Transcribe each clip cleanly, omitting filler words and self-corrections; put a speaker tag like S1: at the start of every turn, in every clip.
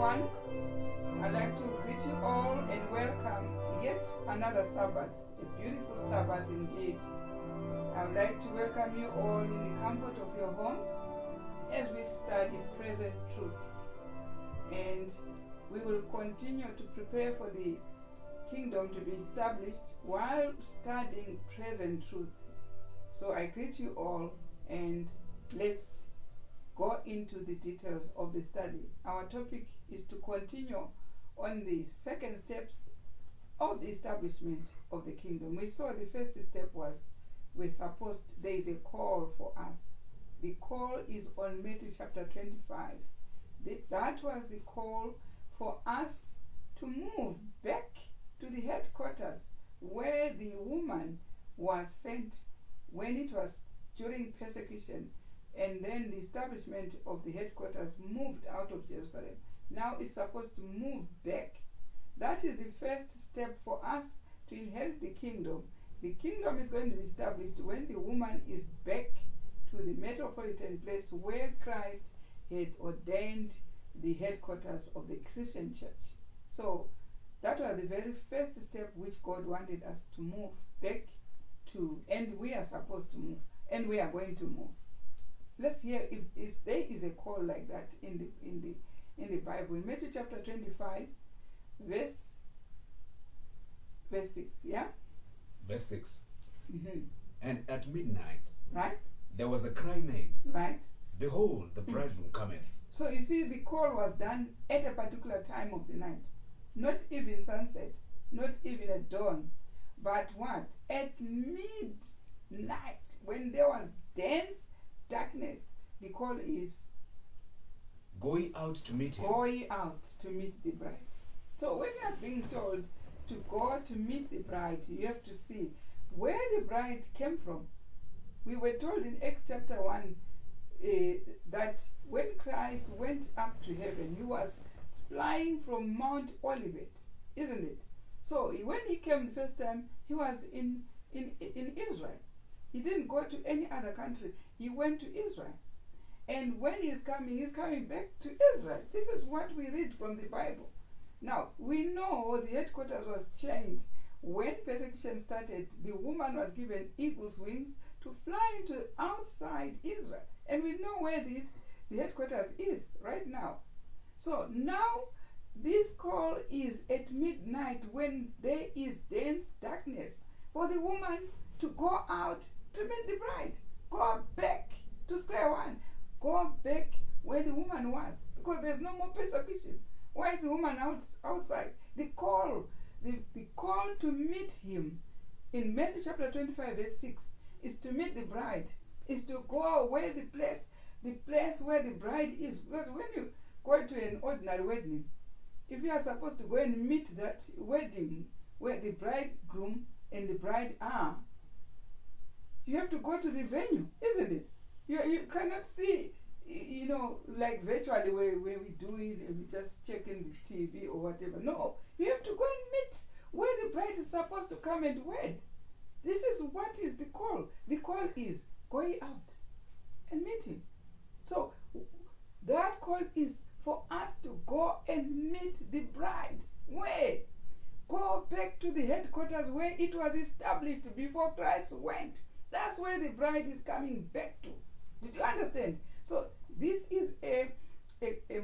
S1: everyone. I'd like to greet you all and welcome yet another Sabbath, a beautiful Sabbath indeed. I would like to welcome you all in the comfort of your homes as we study present truth. And we will continue to prepare for the kingdom to be established while studying present truth. So I greet you all and let's go into the details of the study. Our topic is to continue on the second steps of the establishment of the kingdom. We saw the first step was there is a call for us. The call is on Matthew chapter 25. That was the call for us to move back to the headquarters where the woman was sent when it was during persecution, and then the establishment of the headquarters moved out of Jerusalem. Now it's supposed to move back. That is the first step for us to inherit the kingdom. The kingdom is going to be established when the woman is back to the metropolitan place where Christ had ordained the headquarters of the Christian church. So that was the very first step which God wanted us to move back to, and we are supposed to move, and we are going to move. Let's hear if there is a call like that in the Bible. In Matthew chapter 25, verse 6, yeah?
S2: Verse 6.
S1: Mm-hmm.
S2: And at midnight,
S1: right,
S2: there was a cry made,
S1: right?
S2: Behold, the bridegroom cometh.
S1: So you see, the call was done at a particular time of the night. Not even sunset, not even at dawn, but what? At midnight, when there was dense darkness. The call is
S2: going out to meet him.
S1: Going out to meet the bride. So when you are being told to go to meet the bride, you have to see where the bride came from. We were told in Acts chapter 1 that when Christ went up to heaven, he was flying from Mount Olivet, isn't it? So when he came the first time, he was in Israel. He didn't go to any other country. He went to Israel. And when he's coming back to Israel. This is what we read from the Bible. Now, we know the headquarters was changed. When persecution started, the woman was given eagle's wings to fly into outside Israel. And we know where the headquarters is right now. So now, this call is at midnight when there is dense darkness for the woman to go out to meet the bride. Go back to square one. Go back where the woman was, because there's no more persecution. Why is the woman outside? The call to meet him in Matthew chapter 25 verse 6 is to meet the bride, is to go where the place where the bride is. Because when you go to an ordinary wedding, if you are supposed to go and meet that wedding where the bridegroom and the bride are, you have to go to the venue, isn't it? You cannot see, like virtually where we do it and we just check in the TV or whatever. No, you have to go and meet where the bride is supposed to come and wed. This is what is the call. The call is going out and meet him. So that call is for us to go and meet the bride. Where? Go back to the headquarters where it was established before Christ went. That's where the bride is coming back to. Did you understand? So this is a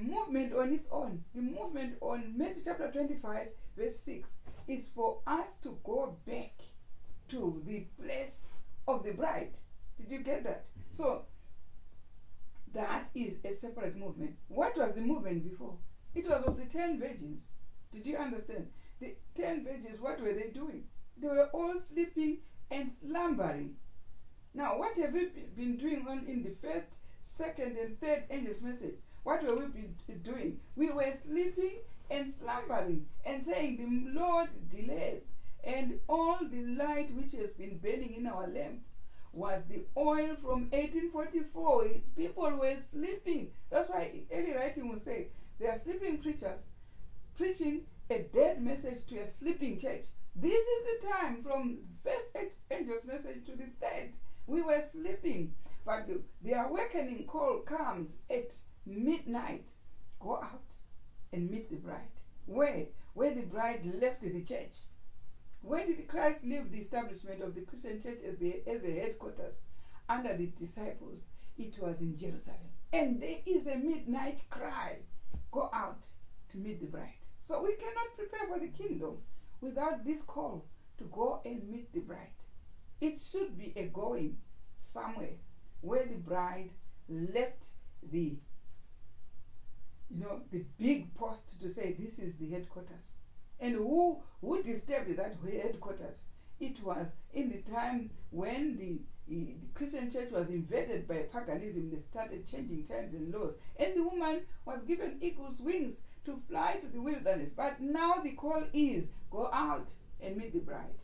S1: movement on its own. The movement on Matthew chapter 25 verse 6 is for us to go back to the place of the bride. Did you get that? So that is a separate movement. What was the movement before? It was of the 10 virgins. Did you understand? The 10 virgins, what were they doing? They were all sleeping and slumbering. Now, what have we been doing in the first, second, and third angel's message? What were we doing? We were sleeping and slumbering and saying, the Lord delayed, and all the light which has been burning in our lamp was the oil from 1844. People were sleeping. That's why early writing will say, they are sleeping preachers preaching a dead message to a sleeping church. This is the time from first angel's message to the third. We were sleeping, but the awakening call comes at midnight. Go out and meet the bride. Where? Where the bride left the church. Where did Christ leave the establishment of the Christian church as a headquarters under the disciples? It was in Jerusalem. And there is a midnight cry. Go out to meet the bride. So we cannot prepare for the kingdom without this call to go and meet the bride. It should be a going somewhere where the bride left the big post to say this is the headquarters. And who disturbed that headquarters? It was in the time when the Christian church was invaded by paganism. They started changing times and laws. And the woman was given eagle's wings to fly to the wilderness. But now the call is, go out and meet the bride.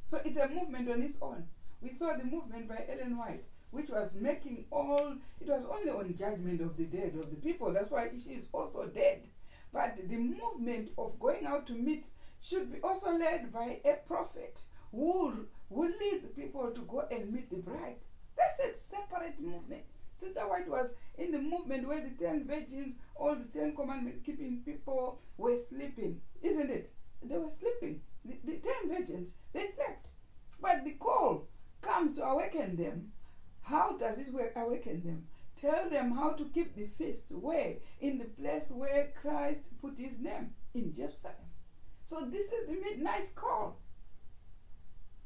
S1: So it's a movement on its own. We saw the movement by Ellen White, which was it was only on judgment of the dead, of the people. That's why she is also dead. But the movement of going out to meet should be also led by a prophet who leads people to go and meet the bride. That's a separate movement. Sister White was in the movement where the 10 virgins, all the 10 commandment keeping people were sleeping, isn't it? They were sleeping. The 10 virgins, they slept. But the call comes to awaken them. How does it awaken them? Tell them how to keep the feast. Where? In the place where Christ put his name, in Jerusalem. So this is the midnight call.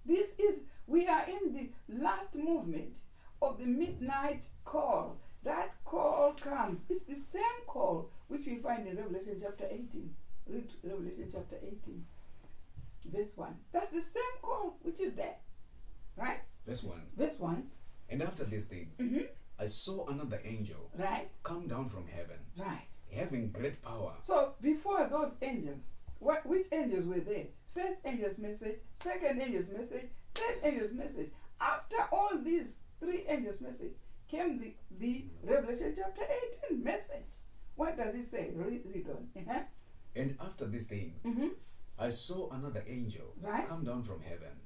S1: We are in the last movement of the midnight call. That call comes. It's the same call which we find in Revelation chapter 18. Read Revelation chapter 18, verse 1. That's the same call which is there. Right?
S2: Verse 1.
S1: Verse 1.
S2: And after these things, I saw another angel come down from heaven, having great power.
S1: So before those angels, which angels were there? First angel's message, second angel's message, third angel's message. After all these 3 angels' message came the Revelation chapter 18 message. What does it say? Read on.
S2: And after these things, I saw another angel come down from heaven,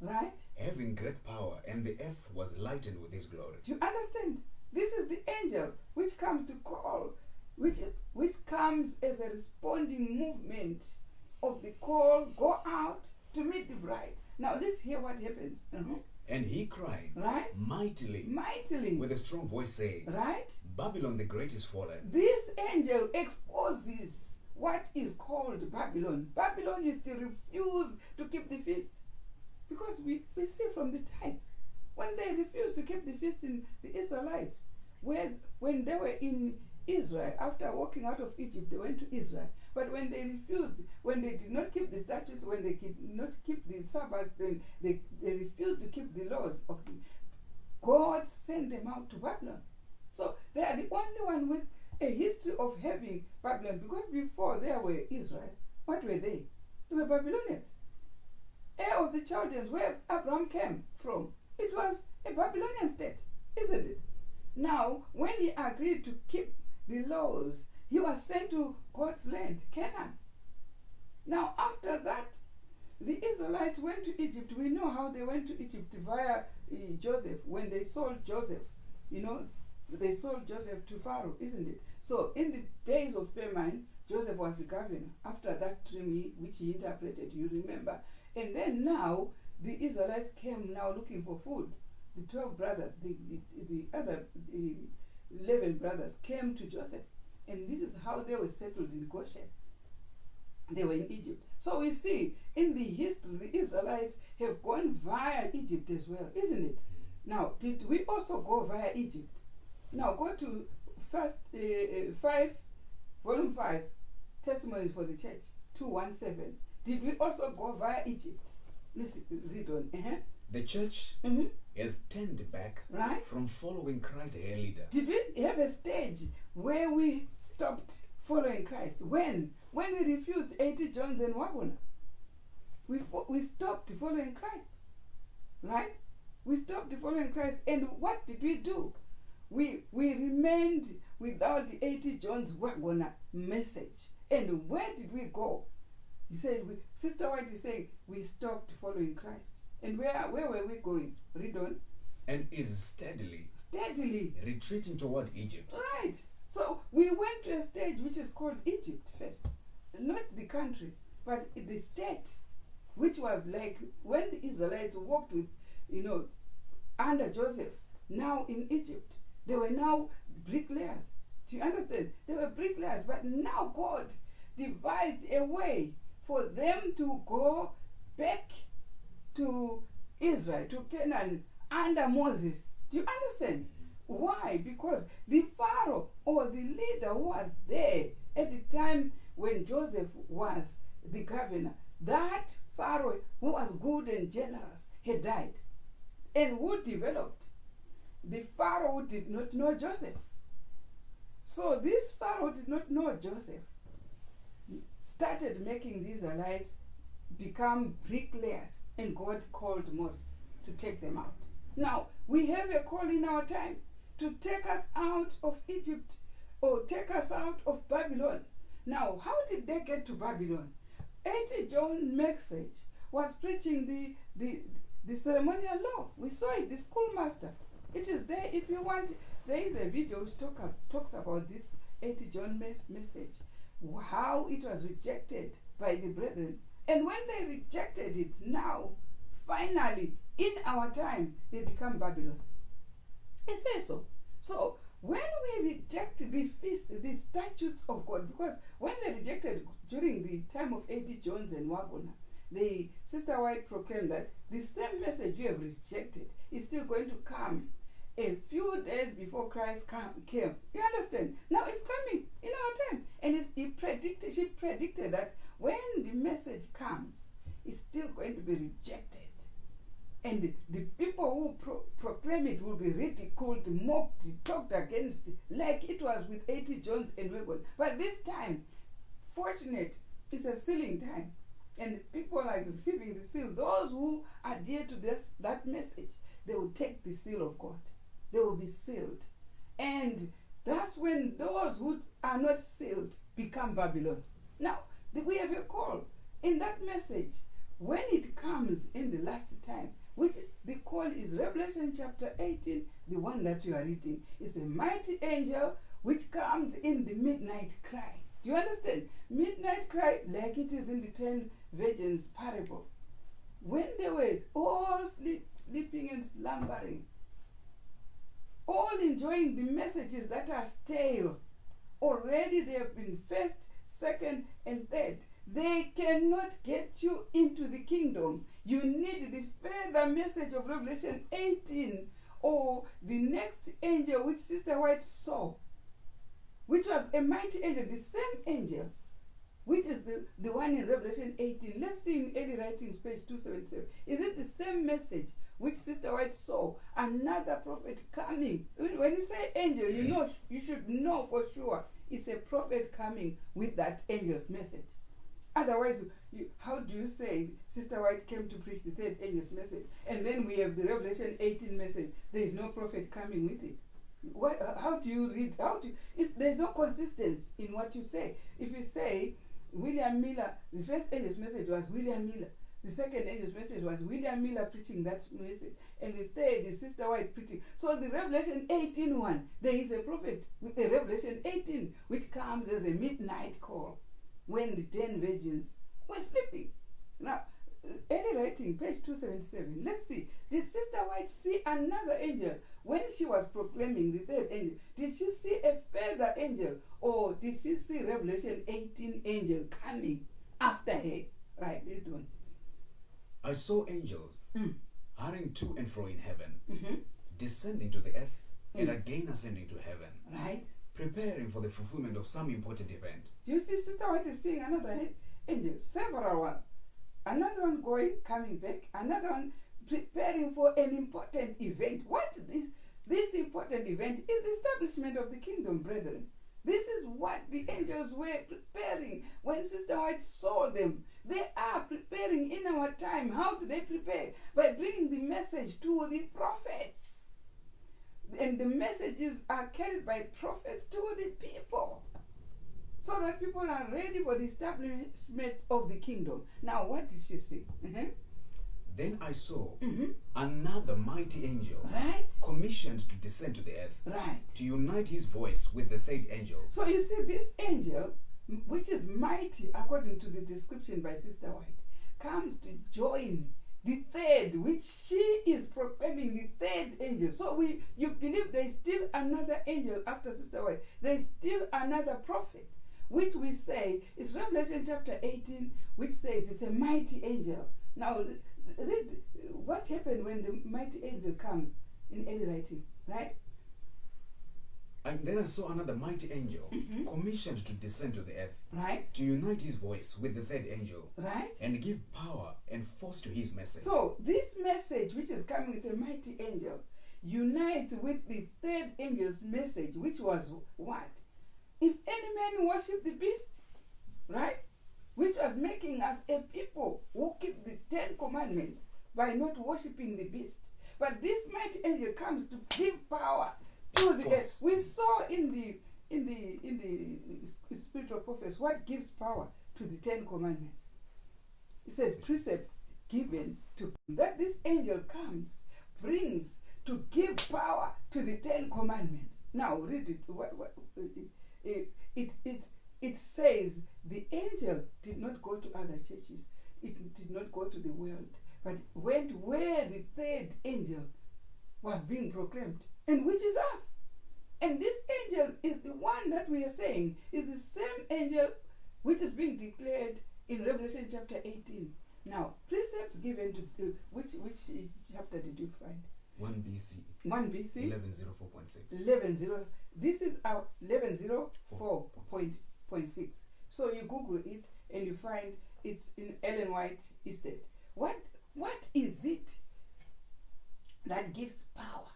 S2: having great power, and the earth was lightened with his glory.
S1: Do you understand? This is the angel which comes to call, which comes as a responding movement of the call, go out to meet the bride. Now let's hear what happens.
S2: And he cried mightily with a strong voice, saying, Babylon the Great is fallen.
S1: This angel exposes what is called Babylon. Babylon is to refuse to keep the feast. Because we see from the time when they refused to keep the feast in the Israelites, when they were in Israel, after walking out of Egypt, they went to Israel. But when they refused, when they did not keep the statutes, when they did not keep the Sabbath, then they refused to keep the laws of God sent them out to Babylon. So they are the only one with a history of having Babylon, because before there were Israel, what were they? They were Babylonians. Heir of the Chaldeans, where Abraham came from, it was a Babylonian state, isn't it? Now, when he agreed to keep the laws, he was sent to God's land, Canaan. Now, after that, the Israelites went to Egypt. We know how they went to Egypt via Joseph. When they sold Joseph, they sold Joseph to Pharaoh, isn't it? So, in the days of famine, Joseph was the governor. After that dream which he interpreted, you remember. And then now, the Israelites came now looking for food. The 12 brothers, the other 11 brothers came to Joseph. And this is how they were settled in Goshen. They were in Egypt. So we see in the history, the Israelites have gone via Egypt as well, isn't it? Now, did we also go via Egypt? Now go to volume 5, Testimonies for the Church, 217. Did we also go via Egypt? Listen, read on.
S2: The church has turned back from following Christ, her leader.
S1: Did we have a stage where we stopped following Christ? When we refused 80 Johns and Wagona, we stopped following Christ, right? We stopped following Christ, and what did we do? We remained without the 80 Johns Wagona message. And where did we go? You said, Sister White is saying, we stopped following Christ. And where were we going? Read on.
S2: And is steadily retreating toward Egypt.
S1: Right. So we went to a stage which is called Egypt first. country, but the state, which was like when the Israelites walked with, under Joseph, now in Egypt, they were now bricklayers. Do you understand? They were bricklayers, but now God devised a way for them to go back to Israel, to Canaan, under Moses. Do you understand? Why? Because the Pharaoh or the leader was there at the time when Joseph was the governor. That Pharaoh, who was good and generous, had died. And who developed? The Pharaoh who did not know Joseph. So this Pharaoh did not know Joseph, started making the Israelites become bricklayers, and God called Moses to take them out. Now, we have a call in our time to take us out of Egypt or take us out of Babylon. Now, how did they get to Babylon? 80 John's message was preaching the ceremonial law. We saw it, the schoolmaster. It is there if you want. There is a video which talks about this 80 John message, how it was rejected by the brethren. And when they rejected it, now, finally, in our time, they become Babylon. It says so. So, when we reject the feast, the statutes of God, because when they rejected during the time of 80 Jones and Wagona, the Sister White proclaimed that the same message you have rejected is still going to come a few days before Christ came. You understand? Now it's coming in our time. And she predicted that when the message comes, it's still going to be rejected. And the people who proclaim it will be ridiculed, mocked, talked against, like it was with 80 Jones and Wagon. But this time, fortunate, it's a sealing time. And people are receiving the seal. Those who adhere to that message, they will take the seal of God. They will be sealed. And that's when those who are not sealed become Babylon. Now, we have a call in that message. When it comes in the last time, which the call is Revelation chapter 18, the one that you are reading, is a mighty angel which comes in the midnight cry. Do you understand? Midnight cry, like it is in the 10 virgins parable. When they were all sleeping and slumbering, all enjoying the messages that are stale. Already they have been first, second, and third. They cannot get you into the kingdom. You need the further message of Revelation 18 or the next angel which Sister White saw, which was a mighty angel, the same angel, which is the one in Revelation 18. Let's see in early writings, page 277. Is it the same message which Sister White saw? Another prophet coming. When you say angel, you should know for sure it's a prophet coming with that angel's message. Otherwise, how do you say Sister White came to preach the third angel's message, and then we have the Revelation 18 message? There is no prophet coming with it. How do you read? There's no consistency in what you say. If you say William Miller, the first angel's message was William Miller. The second angel's message was William Miller preaching that message. And the third is Sister White preaching. So the Revelation 18 one, there is a prophet with the Revelation 18, which comes as a midnight call when the 10 virgins were sleeping. Now, early writing, page 277. Let's see. Did Sister White see another angel when she was proclaiming the third angel? Did she see a further angel, or did she see Revelation 18 angel coming after her? Right, you doing?
S2: I saw angels hurrying to and fro in heaven, descending to the earth, and again ascending to heaven.
S1: Right.
S2: Preparing for the fulfillment of some important event.
S1: Do you see Sister White is seeing another angel? Several ones. Another one going, coming back. Another one preparing for an important event. What is this important event? Is the establishment of the kingdom, brethren. This is what the angels were preparing when Sister White saw them. They are preparing in our time. How do they prepare? By bringing the message to the prophets. And the messages are carried by prophets to the people, so that people are ready for the establishment of the kingdom. Now, what did she see?
S2: Then I saw another mighty angel,
S1: right,
S2: commissioned to descend to the earth,
S1: right,
S2: to unite his voice with the third angel.
S1: So you see, this angel which is mighty according to the description by Sister White, comes to join the third, which she is proclaiming the third angel. So you believe there is still another angel after Sister White. There is still another prophet, which we say is Revelation chapter 18, which says it's a mighty angel. Now, read what happened when the mighty angel comes in early writing, right?
S2: And then I saw another mighty angel commissioned to descend to the earth,
S1: right? To
S2: unite his voice with the third angel,
S1: right?
S2: And give power and force to his message.
S1: So this message, which is coming with a mighty angel, unites with the third angel's message, which was what? If any man worship the beast, right? Which was making us a people who keep the 10 commandments by not worshiping the beast. But this mighty angel comes to give power to the earth. We saw in the spiritual prophets what gives power to the 10 commandments. It says precepts given to that this angel comes, brings to give power to the 10 commandments. Now read it. It says the angel did not go to other churches. It did not go to the world, but went where the third angel was being proclaimed, and which is us. And this angel is the one that we are saying is the same angel which is being declared in Revelation chapter 18. Now, precepts given to which chapter did you find?
S2: 1 BC.
S1: 1 BC.
S2: 1104.6.
S1: 11.0. This is our 1104.6. So you Google it and you find it's in Ellen White Estate. What is it that gives power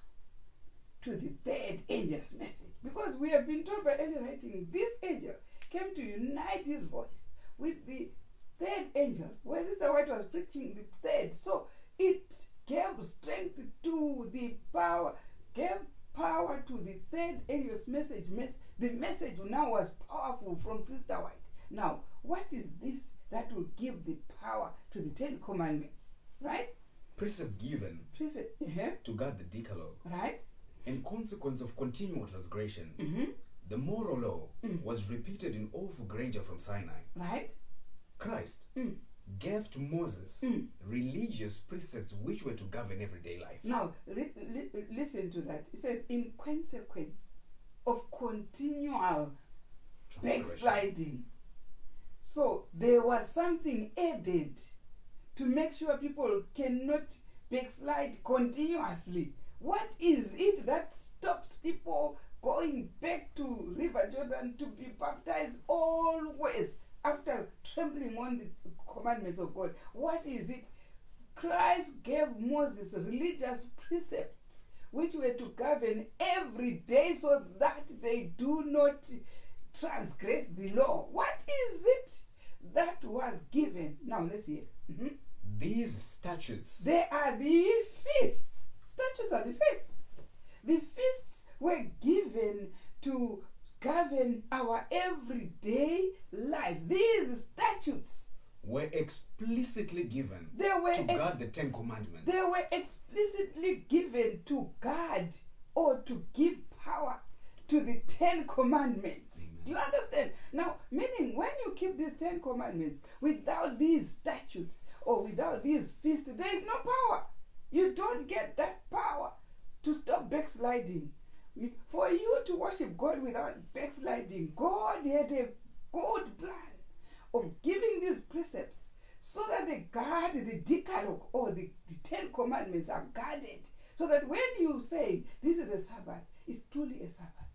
S1: to the third angel's message? Because we have been told by early writing, this angel came to unite his voice with the third angel, where Sister White was preaching the third. So it gave strength to the power, gave power to the third angel's message. The message now was powerful from Sister White. Now, what is this that will give the power to the 10 commandments? Right?
S2: Precepts given to guard the Decalogue.
S1: Right?
S2: In consequence of continual transgression, the moral law was repeated in awful grandeur from Sinai.
S1: Right?
S2: Christ gave to Moses religious precepts which were to govern everyday life.
S1: Now, listen to that. It says, in consequence of continual backsliding. So there was something added to make sure people cannot backslide continuously. What is it that stops people going back to River Jordan to be baptized always after trampling on the commandments of God? What is it? Christ gave Moses religious precepts which were to govern every day so that they do not transgress the law. What is it that was given? Now let's hear.
S2: These statutes.
S1: They are the feasts. Statutes are the feasts. The feasts were given to govern our everyday life. These statutes
S2: were explicitly given to guard the 10 commandments.
S1: They were explicitly given to guard or to give power to the 10 commandments. Amen. Do you understand? Now, meaning when you keep these 10 commandments without these statutes or without these feasts, there is no power. You don't get that power to stop backsliding. For you to worship God without backsliding, God had a good plan of giving these precepts so that they guard the Decalogue or the 10 commandments are guarded. So that when you say this is a Sabbath, it's truly a Sabbath.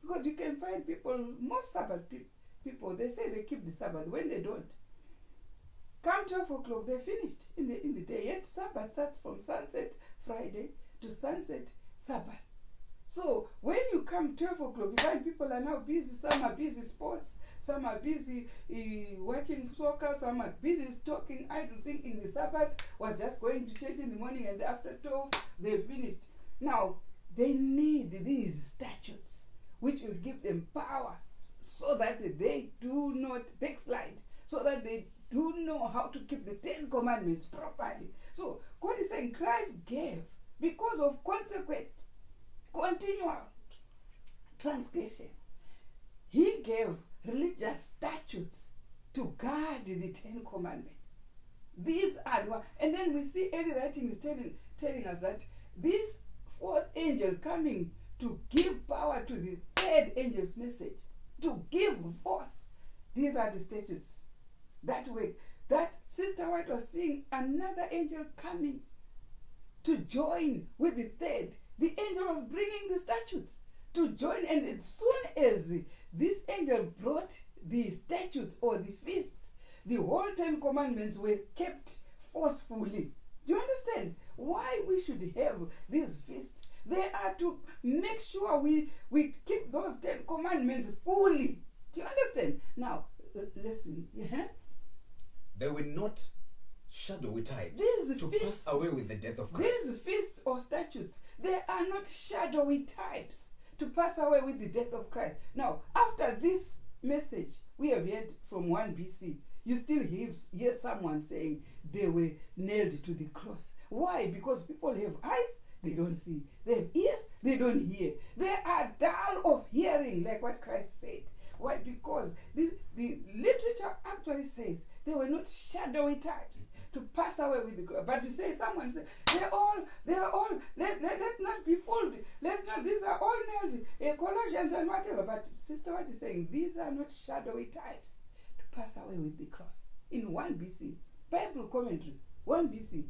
S1: Because you can find people, most Sabbath people, they say they keep the Sabbath when they don't. Come 12 o'clock, they're finished in the day. Yet Sabbath starts from sunset Friday to sunset Sabbath. So when you come 12 o'clock, you find people are now busy. Some are busy sports, some are busy watching soccer, some are busy talking idle, thinking the Sabbath was just going to church in the morning and after 12 they're finished. Now they need these statutes which will give them power so that they do not backslide, so that they do know how to keep the 10 commandments properly. So God is saying Christ gave because of continual transgression. He gave religious statutes to guard the 10 Commandments. These are the one. And then we see early writings telling us that this fourth angel coming to give power to the third angel's message, to give force. These are the statutes. That way, that Sister White was seeing another angel coming to join with the third. The angel was bringing the statutes to join, and as soon as this angel brought the statutes or the feasts, the whole 10 Commandments were kept forcefully. Do you understand why we should have these feasts? They are to make sure we keep those 10 Commandments fully. Do you understand? Now, listen.
S2: They were not shadowy types to
S1: feasts,
S2: pass away with the death of Christ.
S1: These feasts or statutes, they are not shadowy types to pass away with the death of Christ. Now, after this message we have heard from 1 BC, you still hear someone saying they were nailed to the cross. Why? Because people have eyes, they don't see. They have ears, they don't hear. They are dull of hearing, like what Christ said. Why? Because the literature actually says they were not shadowy types to pass away with the cross. But you say, someone say, they're all, let's not be fooled. Let's not, these are all nailed, Colossians and whatever. But Sister White is saying, these are not shadowy types to pass away with the cross. In 1 BC, Bible commentary, 1 BC.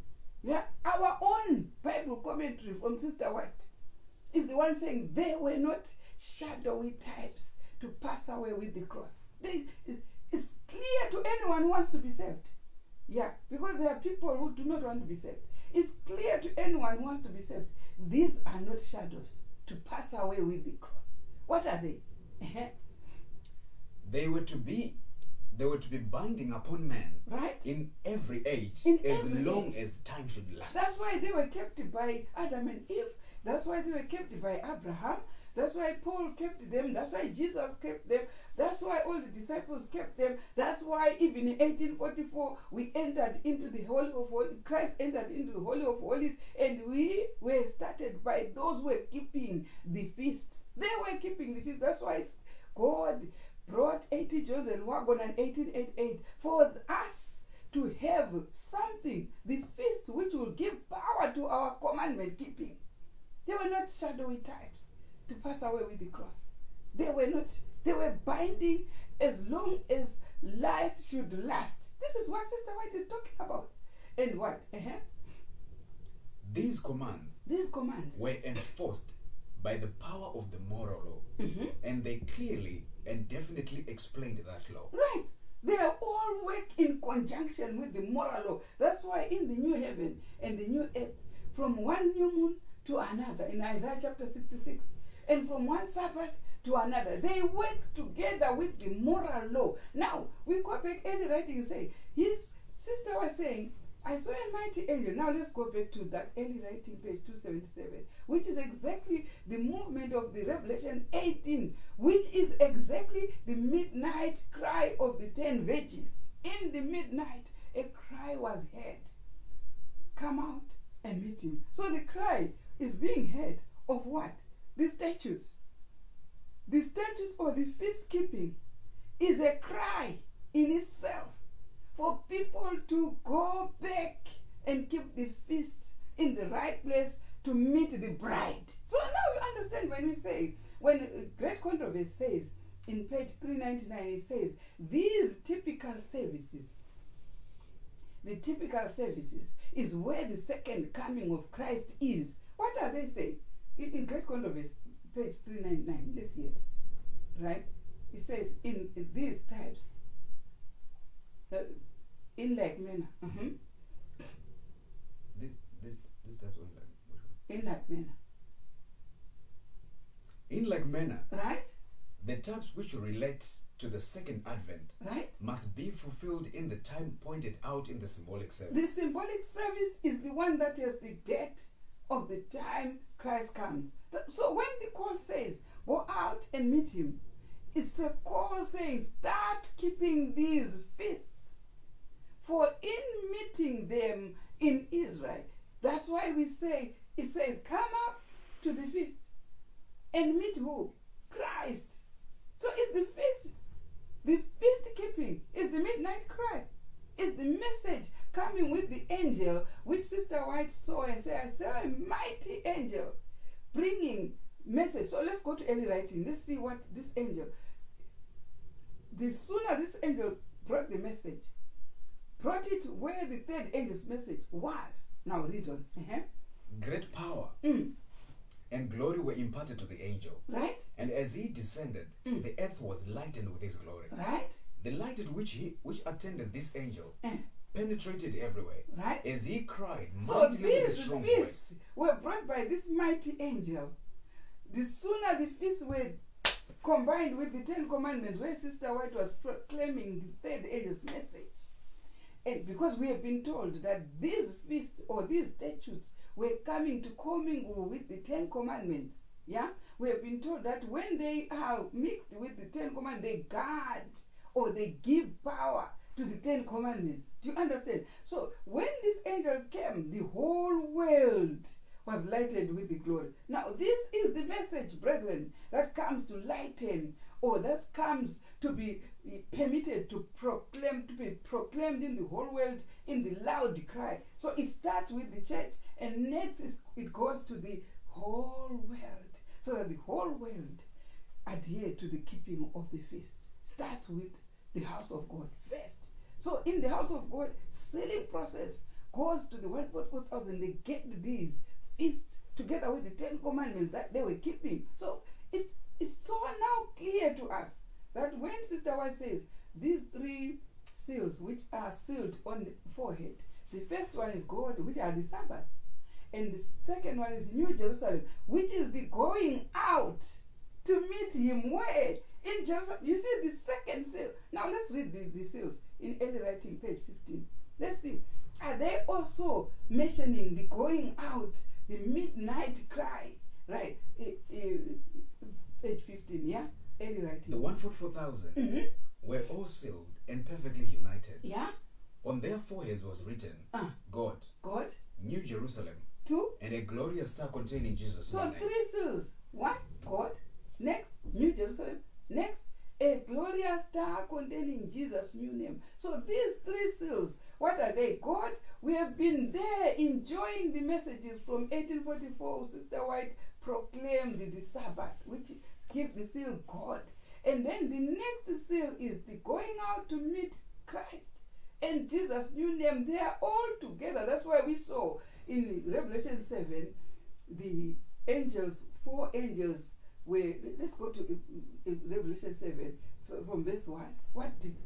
S1: Yeah, our own Bible commentary from Sister White is the one saying they were not shadowy types to pass away with the cross. It's clear to anyone who wants to be saved. Yeah, because there are people who do not want to be saved. It's clear to anyone who wants to be saved. These are not shadows to pass away with the cross. What are they?
S2: They were to be binding upon man,
S1: right,
S2: in every age, as long as time should last.
S1: That's why they were kept by Adam and Eve. That's why they were kept by Abraham. That's why Paul kept them. That's why Jesus kept them. That's why all the disciples kept them. That's why even in 1844 we entered into the Holy of Holies. Christ entered into the Holy of Holies, and we were started by those who were keeping the feast. They were keeping the feast. That's why God brought 80 chosen wagon in 1888 for us to have something, the feast which will give power to our commandment keeping. They were not shadowy types to pass away with the cross. They were binding as long as life should last. This is what Sister White is talking about. And what?
S2: These commands were enforced by the power of the moral law. And they clearly and definitely explained that law.
S1: Right. They all work in conjunction with the moral law. That's why in the new heaven and the new earth, from one new moon to another, in Isaiah chapter 66, and from one Sabbath to another, they work together with the moral law. Now, we go back early writing and say, his sister was saying, I saw a mighty angel. Now let's go back to that early writing, page 277, which is exactly the movement of the Revelation 18, which is exactly the midnight cry of the 10 virgins. In the midnight, a cry was heard. Come out and meet him. So the cry is being heard of what? The statutes. The statutes or the feast keeping is a cry in itself for people to go back and keep the feast in the right place to meet the bride. So now you understand when we say, when Great Controversy says in page 399, it says these typical services, the typical services is where the second coming of Christ is. What are they saying? In Great Controversy, page 399, let's hear it. Right? It says in these types, in like manner.
S2: This types of
S1: in like manner.
S2: In like manner.
S1: Right?
S2: The types which relate to the second advent,
S1: right,
S2: must be fulfilled in the time pointed out in the symbolic service.
S1: The symbolic service is the one that has the date of the time Christ comes. So when the call says, go out and meet him, it's a call saying, start keeping these feasts. For in meeting them in Israel, that's why we say, it says, come up to the feast and meet who? Christ. So it's the feast The feast keeping is the midnight cry. It's the message coming with the angel, which Sister White saw and said, I saw a mighty angel bringing message. So let's go to early writing. Let's see what this angel, the sooner this angel brought the message, brought it where the third angel's message was. Now read on.
S2: Great power and glory were imparted to the angel.
S1: Right.
S2: And as he descended, the earth was lightened with his glory.
S1: Right.
S2: The light which attended this angel penetrated everywhere.
S1: Right.
S2: As he cried
S1: so
S2: mightily with a strong voice.
S1: Were brought by this mighty angel. The sooner the feasts were combined with the 10 Commandments, where Sister White was proclaiming the third angel's message. And because we have been told that these feasts or these statutes were coming to commingle with the 10 Commandments. Yeah? We have been told that when they are mixed with the 10 Commandments, they guard or they give power to the 10 Commandments. Do you understand? So when this angel came, the whole world was lighted with the glory. Now this is the message, brethren, that comes to lighten, or that comes to be permitted to proclaim, to be proclaimed in the whole world in the loud cry. So it starts with the church, and next it goes to the whole world, so that the whole world adhere to the keeping of the feast. Starts with the house of God first. So in the house of God, sealing process goes to the 144,000. They get these feasts together with the 10 Commandments that they were keeping. So it's so now clear to us that when Sister White says these 3 seals which are sealed on the forehead, the first one is God, which are the Sabbaths, and the second one is New Jerusalem, which is the going out to meet him where? In Jerusalem. You see the second seal. Now let's read the seals in early writing, page 15. Let's see. Are they also mentioning the going out, the midnight cry? Right. Page 15, yeah? Early writing.
S2: The 144,000 were all sealed and perfectly united.
S1: Yeah?
S2: On their foreheads was written, God, New Jerusalem, 2, and a glorious star containing Jesus'
S1: so
S2: name.
S1: 3 seals. 1, God. Next, New Jerusalem. Next, a glorious star containing Jesus' new name. So these 3 seals, what are they? God, we have been there enjoying the messages from 1844. Sister White proclaimed the Sabbath, which give the seal God. And then the next seal is the going out to meet Christ and Jesus' new name. They are all together. That's why we saw in Revelation 7, the angels, 4 angels were, let's go to Revelation 7 from verse 1. What did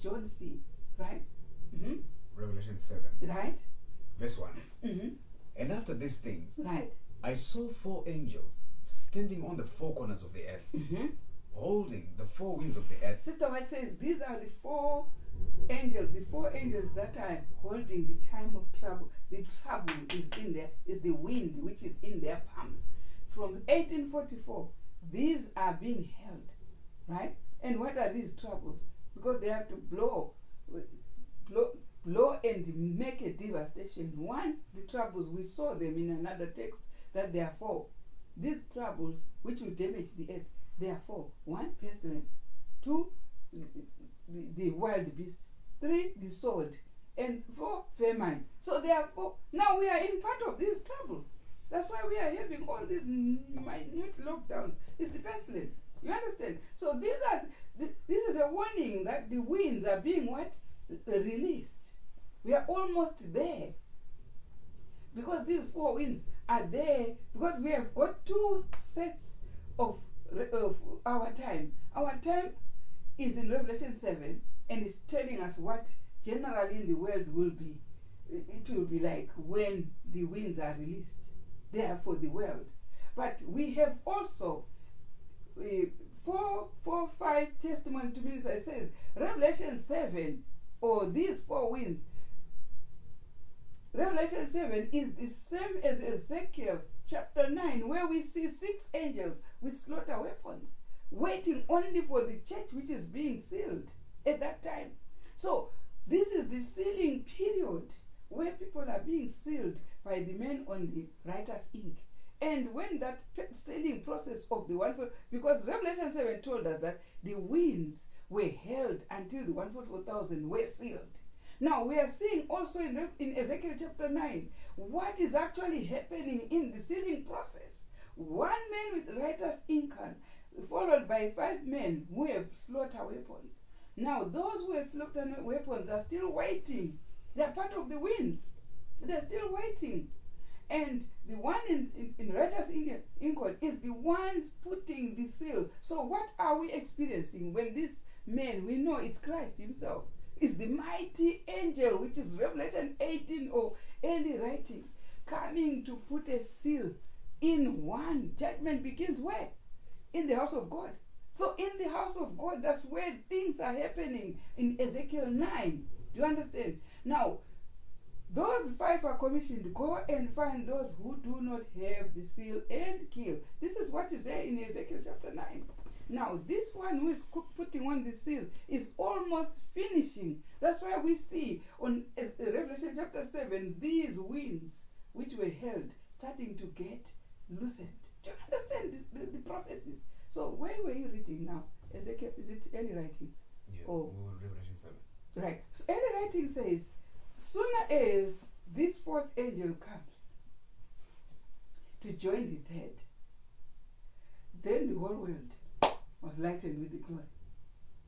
S1: John see? Right?
S2: Revelation 7.
S1: Right?
S2: Verse 1. And after these things,
S1: right,
S2: I saw 4 angels standing on the 4 corners of the earth, holding the 4 winds of the earth.
S1: Sister White says these are the 4 angels, that are holding the time of trouble. The trouble is in there, is the wind which is in their palms. From 1844, these are being held, right? And what are these troubles? Because they have to blow and make a devastation. 1, the troubles, we saw them in another text, that there are 4. These troubles which will damage the earth, there are 4. 1, pestilence. 2, the wild beast. 3, the sword. And 4, famine. So there are 4. Now we are in part of this trouble. That's why we are having all these minute lockdowns. It's the pestilence. You understand? So this is a warning that the winds are being what? Released. We are almost there. Because these 4 winds are there, because we have got 2 sets of our time. Our time is in Revelation 7, and it's telling us what generally in the world will be. It will be like when the winds are released. They are for the world. But we have also 5 testimony to minister. It says Revelation 7, or these 4 winds. Revelation 7 is the same as Ezekiel chapter 9, where we see 6 angels with slaughter weapons waiting only for the church which is being sealed at that time. So this is the sealing period where people are being sealed by the men on the writer's ink. And when that sealing process of the one, because Revelation 7 told us that the winds were held until the 144,000 were sealed. Now we are seeing also in Ezekiel chapter 9 what is actually happening in the sealing process. 1 man with writer's inkhorn, followed by 5 men who have slaughter weapons. Now those who have slaughter weapons are still waiting. They are part of the winds. They're still waiting. And the one in writer's inkhorn is the one putting the seal. So what are we experiencing when this man, we know it's Christ himself, is the mighty angel, which is Revelation 18 or early writings, coming to put a seal in one. Judgment begins where? In the house of God. So in the house of God, that's where things are happening in Ezekiel 9. Do you understand? Now, those 5 are commissioned. Go and find those who do not have the seal and kill. This is what is there in Ezekiel chapter 9. Now, this one who is putting on the seal is almost finishing. That's why we see on Revelation chapter 7, these winds which were held starting to get loosened. Do you understand the prophecies? So where were you reading now? Ezekiel, is it early writing?
S2: Yeah, Revelation 7.
S1: Right. So early writing says, sooner as this 4th angel comes to join the 3rd, then the whole world was lightened with the glory.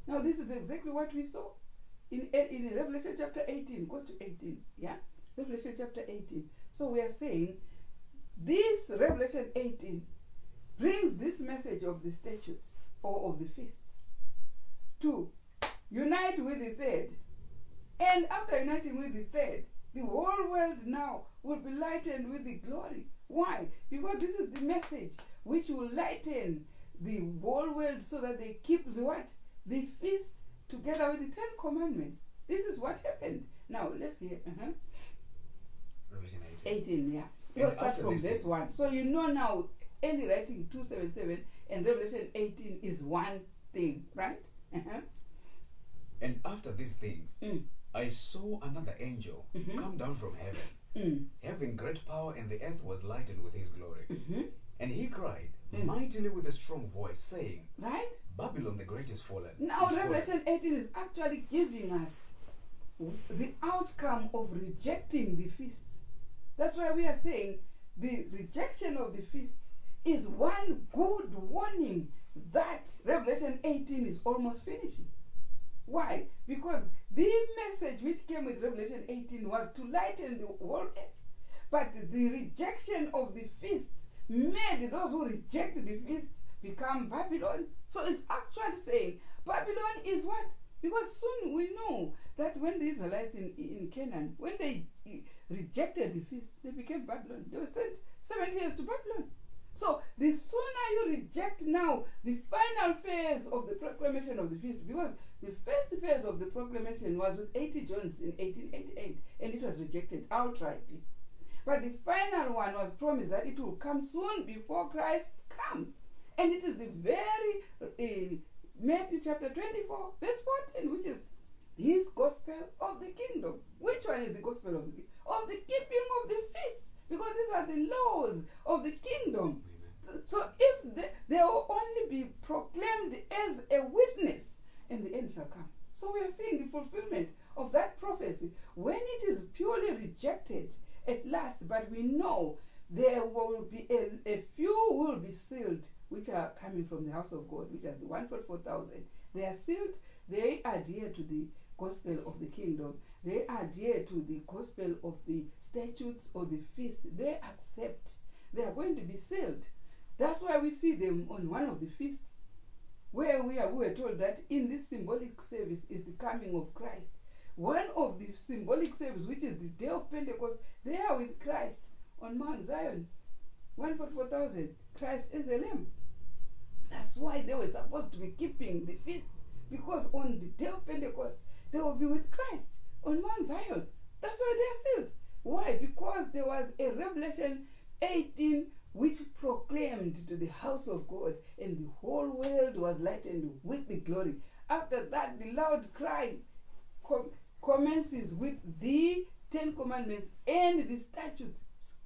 S1: Now this is exactly what we saw in Revelation chapter 18. Go to 18. Yeah? Revelation chapter 18. So we are saying this Revelation 18 brings this message of the statutes or of the feasts to unite with the 3rd. And after uniting with the 3rd, the whole world now will be lightened with the glory. Why? Because this is the message which will lighten the whole world so that they keep the what? The feast together with the 10 commandments. This is what happened. Now let's hear.
S2: Revelation
S1: 18, yeah. You'll start from this one. So you know now, early writing 277 and Revelation 18 is one thing, right?
S2: And after these things, I saw another angel come down from heaven, having great power, and the earth was lightened with his glory. And he cried mightily with a strong voice, saying,
S1: right?
S2: Babylon the Great is fallen.
S1: Now Revelation 18 is actually giving us the outcome of rejecting the feasts. That's why we are saying the rejection of the feasts is one good warning that Revelation 18 is almost finishing. Why? Because the message which came with Revelation 18 was to lighten the whole earth. But the rejection of the feasts made those who reject the feasts become Babylon. So it's actually saying Babylon is what? Because soon we know that when the Israelites in Canaan, when they rejected the feast, they became Babylon. They were sent 70 years to Babylon. So the sooner you reject now the final phase of the proclamation of the feast, because the first phase of the proclamation was with 80 Johns in 1888, and it was rejected outrightly. But the final one was promised that it will come soon before Christ comes. And it is the very Matthew chapter 24, verse 14, which is his gospel of the kingdom. Which one is the gospel of the kingdom? Of the keeping of the feasts, because these are the laws of the kingdom. So if they will only be proclaimed as a witness, and the end shall come. So we are seeing the fulfillment of that prophecy when it is purely rejected at last. But we know there will be a few who will be sealed, which are coming from the house of God, which are the 144,000. They are sealed. They adhere to the gospel of the kingdom. They adhere to the gospel of the statutes or the feast. They accept. They are going to be sealed. That's why we see them on one of the feasts, where we were told that in this symbolic service is the coming of Christ. One of the symbolic service, which is the day of Pentecost, they are with Christ on Mount Zion. 144,000. Christ is the Lamb. That's why they were supposed to be keeping the feast, because on the day of Pentecost, they will be with Christ on Mount Zion. That's why they are sealed. Why? Because there was a Revelation 18 which proclaimed to the house of God, and the whole world was lightened with the glory. After that, the loud cry commences with the 10 commandments and the statutes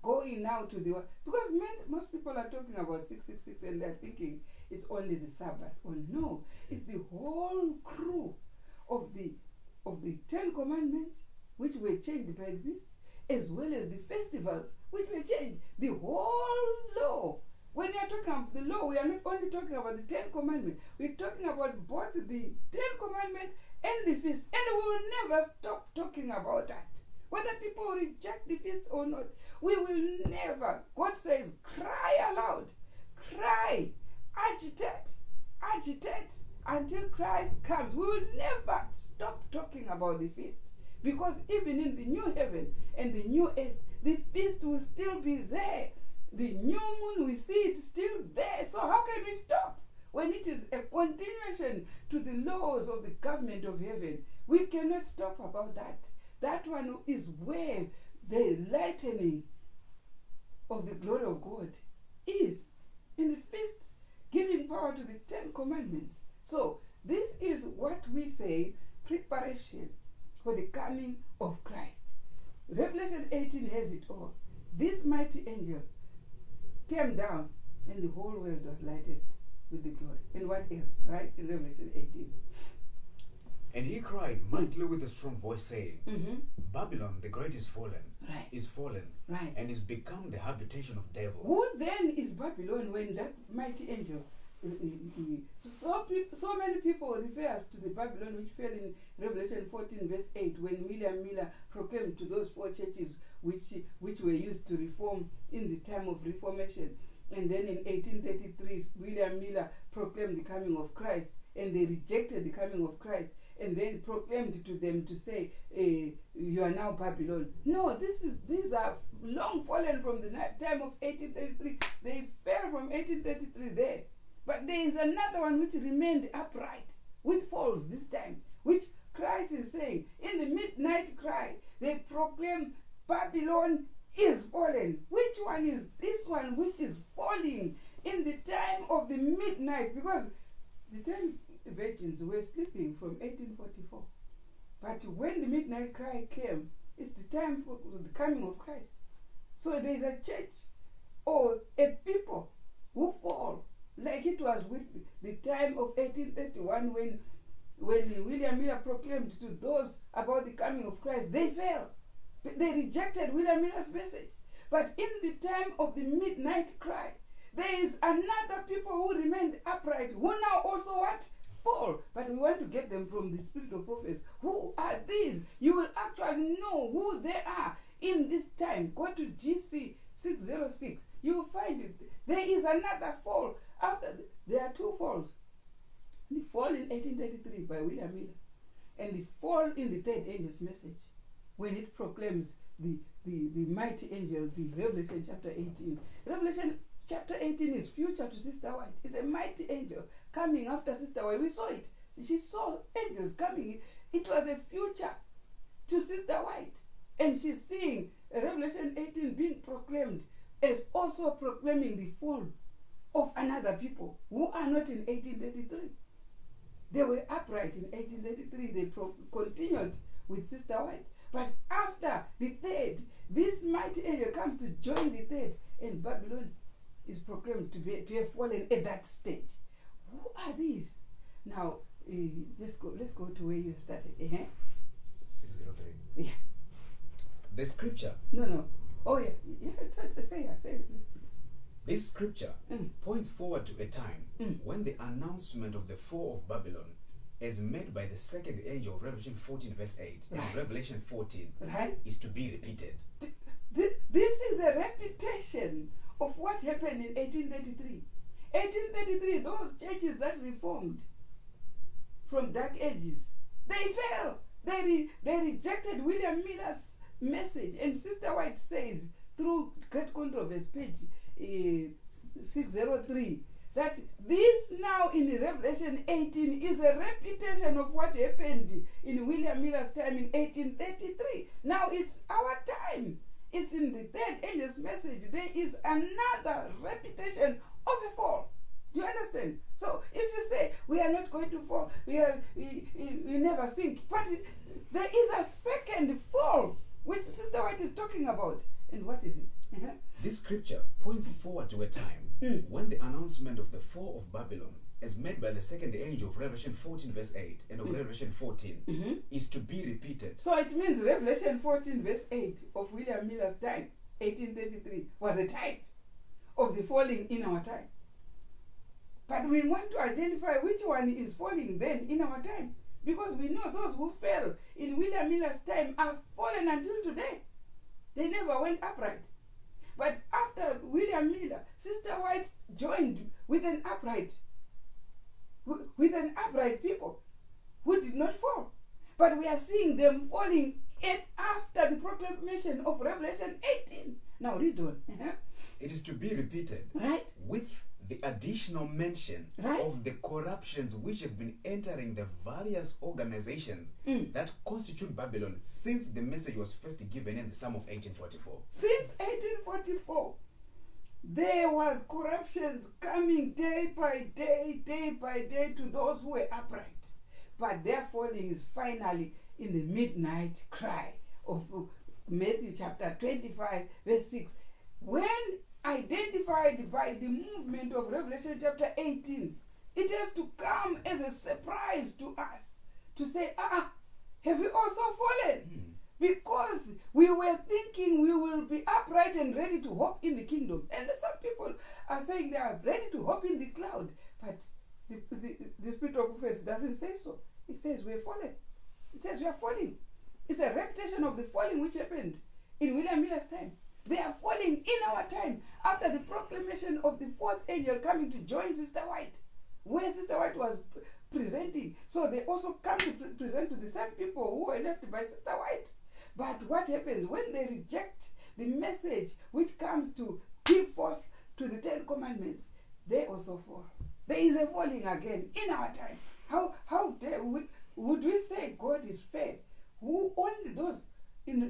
S1: going now to the world. Because most people are talking about 666 and they're thinking it's only the Sabbath. Oh no, it's the whole crew of the 10 commandments, which were changed by the beast, as well as the festivals, which were changed. The whole law. When we are talking about the law, we are not only talking about the 10 commandments. We're talking about both the 10 commandments and the feast. And we will never stop talking about that. Whether people reject the feast or not, we will never. God says, cry aloud, cry, agitate until Christ comes. We will never stop talking about the feast, because even in the new heaven and the new earth, the feast will still be there. The new moon, we see it still there. So how can we stop when it is a continuation to the laws of the government of heaven? We cannot stop about that. That one is where the lightening of the glory of God is, in the feast, giving power to the 10 commandments. So this is what we say, preparation for the coming of Christ. Revelation 18 has it all. This mighty angel came down, and the whole world was lighted with the glory. And what else, right? In Revelation 18.
S2: And he cried mightily with a strong voice, saying, Babylon the great is fallen,
S1: Right.
S2: and is become the habitation of devils.
S1: Who then is Babylon when that mighty angel? So many people refer us to the Babylon which fell in Revelation 14 verse 8, when William Miller proclaimed to those 4 churches which were used to reform in the time of Reformation. And then in 1833, William Miller proclaimed the coming of Christ, and they rejected the coming of Christ, and then proclaimed to them to say, you are now Babylon. No, these are long fallen from the time of 1833. They fell from 1833 there. But there is another one which remained upright, which falls this time, which Christ is saying, in the midnight cry, they proclaim Babylon is fallen. Which one is this one which is falling in the time of the midnight? Because the 10 virgins were sleeping from 1844. But when the midnight cry came, it's the time for the coming of Christ. So there is a church or a people who fall, like it was with the time of 1831 when William Miller proclaimed to those about the coming of Christ. They fell. They rejected William Miller's message. But in the time of the midnight cry, there is another people who remained upright, who now also what? Fall. But we want to get them from the spirit of prophets. Who are these? You will actually know who they are in this time. Go to GC 606. You will find it. There is another fall. There are 2 falls. The fall in 1833 by William Miller, and the fall in the third angel's message, when it proclaims the mighty angel, the Revelation chapter 18. Revelation chapter 18 is future to Sister White. It's a mighty angel coming after Sister White. We saw it. She saw angels coming. It was a future to Sister White. And she's seeing Revelation 18 being proclaimed as also proclaiming the fall of another people who are not in 1833. They were upright in 1833. They continued with Sister White. But after the third, this mighty angel comes to join the third, and Babylon is proclaimed to have fallen at that stage. Who are these? Now, let's go to where you started.
S2: 603.
S1: Yeah.
S2: The scripture.
S1: No. Oh yeah. Say it. Let's see.
S2: This scripture points forward to a time when the announcement of the fall of Babylon, as made by the second angel of Revelation 14 verse 8 and Revelation 14, is to be repeated.
S1: This is a repetition of what happened in 1833. 1833, those churches that reformed from dark ages, they fell. They rejected William Miller's message. And Sister White says, through Great Controversy, page 603, that this now in Revelation 18 is a repetition of what happened in William Miller's time in 1833. Now it's our time. It's in the third angel's message. There is another repetition of a fall. Do you understand? So if you say we are not going to fall, we never sink, but there is a second fall which Sister White is talking about. And what is it?
S2: This scripture points forward to a time when the announcement of the fall of Babylon, as made by the second angel of Revelation 14 verse 8 and of Revelation 14, is to be repeated.
S1: So it means Revelation 14 verse 8 of William Miller's time, 1833, was a type of the falling in our time. But we want to identify which one is falling then in our time, because we know those who fell in William Miller's time are fallen until today. They never went upright. But after William Miller, Sister White joined with an upright people who did not fall. But we are seeing them falling after the proclamation of Revelation 18. Now read on.
S2: It is to be repeated,
S1: Right.
S2: with the additional mention
S1: Right.
S2: of the corruptions which have been entering the various organizations that constitute Babylon since the message was first given in the Psalm of 1844.
S1: Since 1844, there was corruptions coming day by day to those who were upright. But their falling is finally in the midnight cry of Matthew chapter 25 verse 6. When identified by the movement of Revelation chapter 18, it has to come as a surprise to us to say, have we also fallen? Because we were thinking we will be upright and ready to hop in the kingdom. And some people are saying they are ready to hop in the cloud. But the spirit of prophecy doesn't say so. It says we're fallen. It says we are falling. It's a repetition of the falling which happened in William Miller's time. They are falling in our time after the proclamation of the fourth angel coming to join Sister White, where Sister White was presenting. So they also come to present to the same people who were left by Sister White. But what happens when they reject the message which comes to give force to the 10 commandments? They also fall. There is a falling again in our time. How dare would we say God is fair, who only those in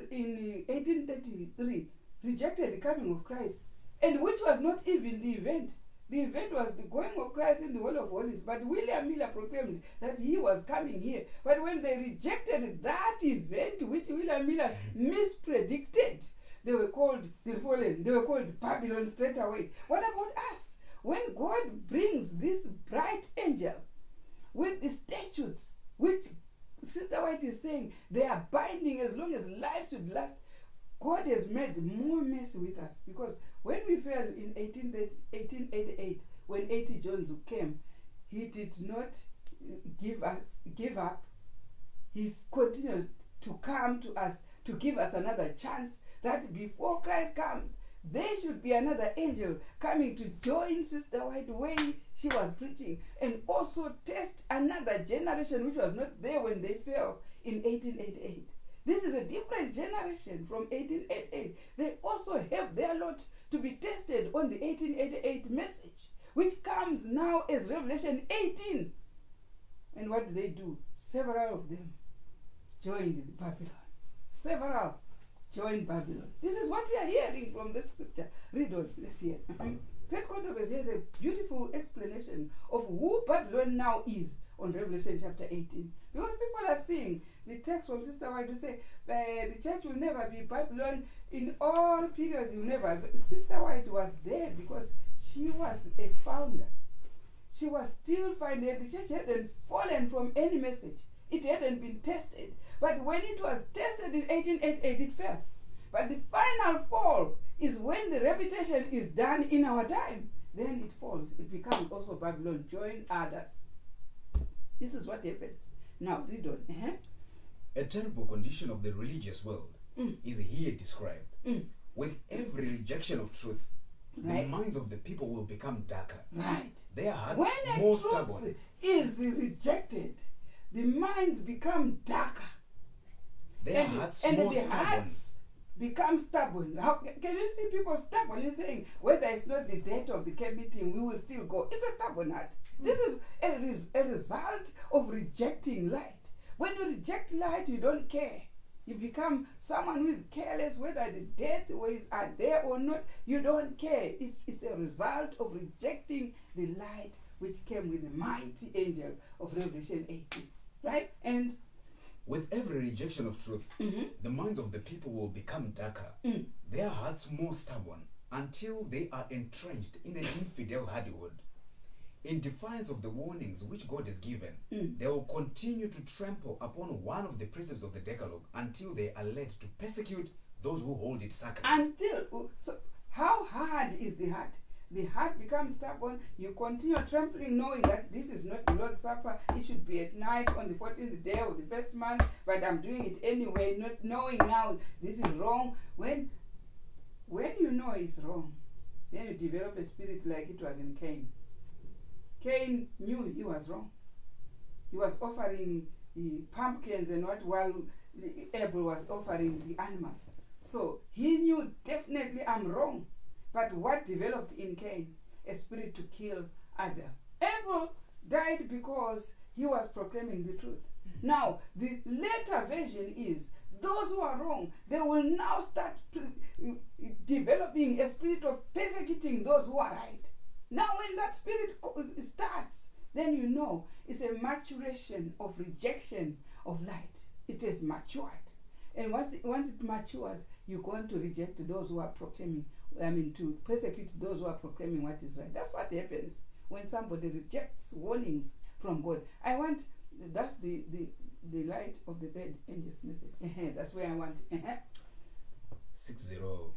S1: 1833 rejected the coming of Christ, and which was not even the event. The event was the going of Christ in the Hall of Holies, but William Miller proclaimed that he was coming here. But when they rejected that event, which William Miller mispredicted, they were called the fallen. They were called Babylon straight away. What about us? When God brings this bright angel with the statutes, which Sister White is saying they are binding as long as life should last, God has made more mess with us, because when we fell in 1888, when 80 Jones came, he did not give up. He's continued to come to us to give us another chance, that before Christ comes, there should be another angel coming to join Sister White where she was preaching, and also test another generation which was not there when they fell in 1888. This is a different generation from 1888. They also have their lot to be tested on the 1888 message, which comes now as Revelation 18. And what do? Several of them joined Babylon. Several joined Babylon. This is what we are hearing from the scripture. Read on, let's hear. Great Controversy has a beautiful explanation of who Babylon now is on Revelation chapter 18. Because people are seeing the text from Sister White to say the church will never be Babylon in all periods. You never. Sister White was there because she was a founder. She was still finding the church hadn't fallen from any message. It hadn't been tested. But when it was tested in 1888, it fell. But the final fall is when the repetition is done in our time. Then it falls. It becomes also Babylon. Join others. This is what happens. Now, read on.
S2: A terrible condition of the religious world is here described. With every rejection of truth, the minds of the people will become darker.
S1: Right.
S2: Their hearts
S1: when
S2: more
S1: truth
S2: stubborn.
S1: Is rejected, the minds become darker.
S2: Their hearts more
S1: the
S2: stubborn.
S1: Hearts become stubborn. How can you see people stubbornly saying, whether it's not the date of the camp meeting, we will still go? It's a stubborn heart. This is a result of rejecting light. When you reject light, you don't care. You become someone who is careless whether the dead are there or not. You don't care. It's a result of rejecting the light which came with the mighty angel of Revelation 18. Right? And
S2: with every rejection of truth, the minds of the people will become darker. Their hearts more stubborn, until they are entrenched in an infidel hardihood. In defiance of the warnings which God has given, they will continue to trample upon one of the precepts of the Decalogue until they are led to persecute those who hold it sacred.
S1: So how hard is the heart? The heart becomes stubborn. You continue trampling, knowing that this is not the Lord's Supper. It should be at night on the 14th day of the first month, but I'm doing it anyway, not knowing now this is wrong. When you know it's wrong, then you develop a spirit like it was in Cain. Cain knew he was wrong. He was offering the pumpkins and what, while Abel was offering the animals. So he knew definitely I'm wrong. But what developed in Cain? A spirit to kill Abel. Abel died because he was proclaiming the truth. Now, the later version is those who are wrong, they will now start developing a spirit of persecuting those who are right. Now, when that spirit starts, then you know it's a maturation of rejection of light. It has matured. And once it matures, you're going to reject those who are proclaiming, to persecute those who are proclaiming what is right. That's what happens when somebody rejects warnings from God. That's the light of the third angel's message. That's where I want.
S2: 606.2.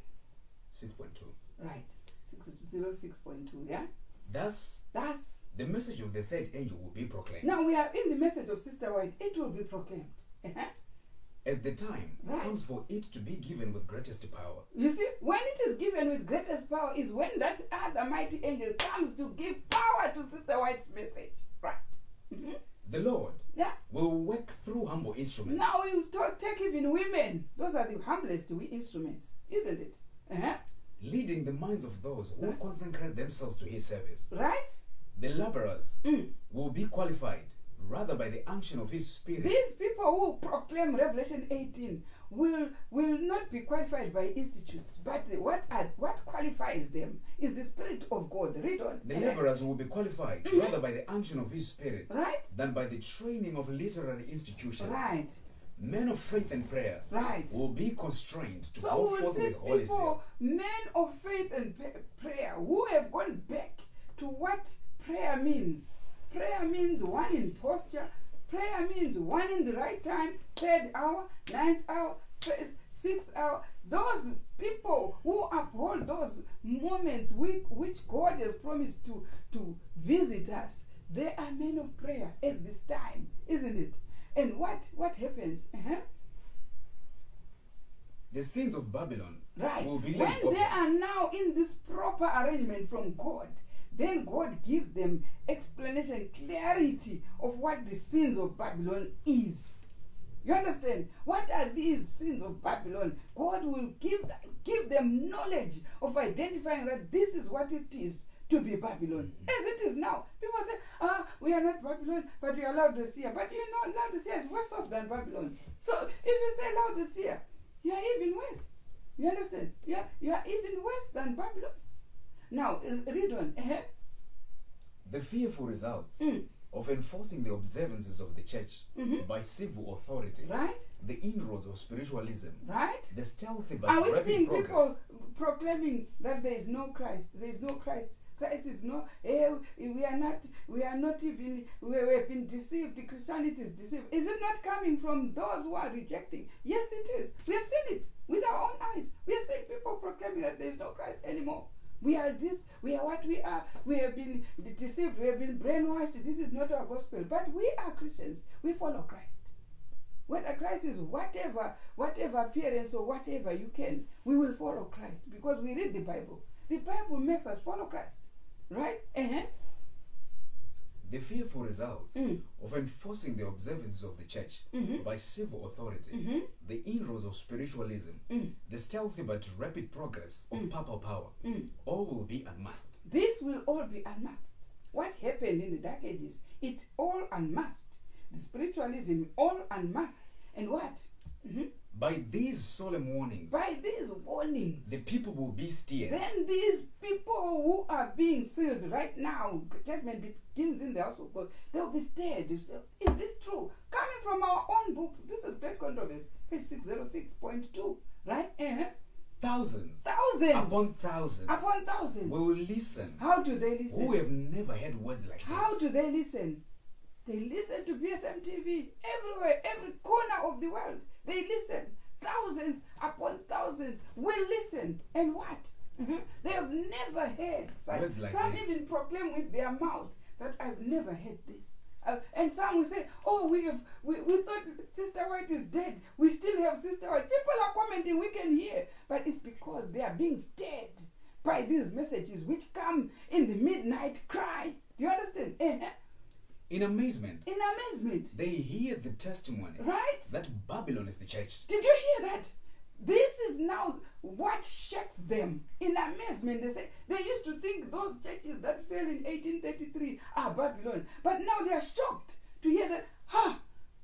S1: Right. 606.2, yeah?
S2: That's the message of the third angel will be proclaimed.
S1: Now we are in the message of Sister White. It will be proclaimed.
S2: As the time comes for it to be given with greatest power.
S1: You see, when it is given with greatest power is when that other mighty angel comes to give power to Sister White's message. Right. Mm-hmm.
S2: The Lord will work through humble instruments.
S1: Now you take even women. Those are the humblest instruments, isn't it?
S2: Leading the minds of those who consecrate themselves to his service.
S1: Right?
S2: The laborers will be qualified rather by the unction of his spirit.
S1: These people who proclaim Revelation 18 will not be qualified by institutes, but what qualifies them is the Spirit of God. Read on.
S2: The laborers will be qualified rather by the unction of his spirit than by the training of literary institutions.
S1: Right.
S2: Men of faith and prayer will be constrained to go forth with holy zeal.
S1: Men of faith and prayer who have gone back to what prayer means. Prayer means one in posture. Prayer means one in the right time, 3rd hour, 9th hour, 6th hour. Those people who uphold those moments which God has promised to visit us, they are men of prayer at this time, isn't it? And what happens?
S2: The sins of Babylon will be laid
S1: when
S2: open.
S1: They are now in this proper arrangement from God, then God gives them explanation, clarity of what the sins of Babylon is. You understand? What are these sins of Babylon? God will give them knowledge of identifying that this is what it is to be Babylon. As it is now. People say, we are not Babylon, but we are Laodicea. But you know, Laodicea is worse off than Babylon. So if you say Laodicea, you are even worse. You understand? You are even worse than Babylon. Now, read on.
S2: The fearful results of enforcing the observances of the church by civil authority, the inroads of spiritualism, the stealthy but
S1: are we
S2: rapid
S1: seeing
S2: progress.
S1: People proclaiming that there is no Christ? There is no Christ. Christ is no. We are not even. We have been deceived. Christianity is deceived. Is it not coming from those who are rejecting? Yes, it is. We have seen it with our own eyes. We are seeing people proclaiming that there is no Christ anymore. We are this, we are what we are. We have been deceived, we have been brainwashed. This is not our gospel. But we are Christians. We follow Christ. Whether Christ is whatever appearance or whatever you can, we will follow Christ because we read the Bible. The Bible makes us follow Christ. Right?
S2: The fearful results of enforcing the observances of the church by civil authority, the inroads of spiritualism, the stealthy but rapid progress of papal power, all will be unmasked.
S1: This will all be unmasked. What happened in the Dark Ages, it's all unmasked. The spiritualism, all unmasked. And what?
S2: By these solemn warnings, the people will be steered.
S1: Then these people who are being sealed right now, judgment begins in the house of God, they'll be steered. You say, is this true? Coming from our own books, this is Great Controversy, page 606.2, right?
S2: thousands
S1: Thousands
S2: upon thousands
S1: upon thousands.
S2: will listen,
S1: How do they listen?
S2: who have never heard words like
S1: How
S2: this.
S1: do they listen? They listen to BSM TV everywhere, every corner of the world. They listen. Thousands upon thousands will listen. And what? They have never heard.
S2: Words like
S1: Some
S2: this.
S1: even proclaim with their mouth that I've never heard this. And some will say, oh, we thought Sister White is dead. We still have Sister White. People are commenting, we can hear. But it's because they are being stirred by these messages which come in the midnight cry. Do you understand?
S2: In amazement,
S1: In amazement.
S2: they hear the testimony
S1: Right?
S2: that Babylon is the church.
S1: Did you hear that? This is now what shakes them. In amazement, they say they used to think those churches that fell in 1833 are Babylon, but now they are shocked to hear that.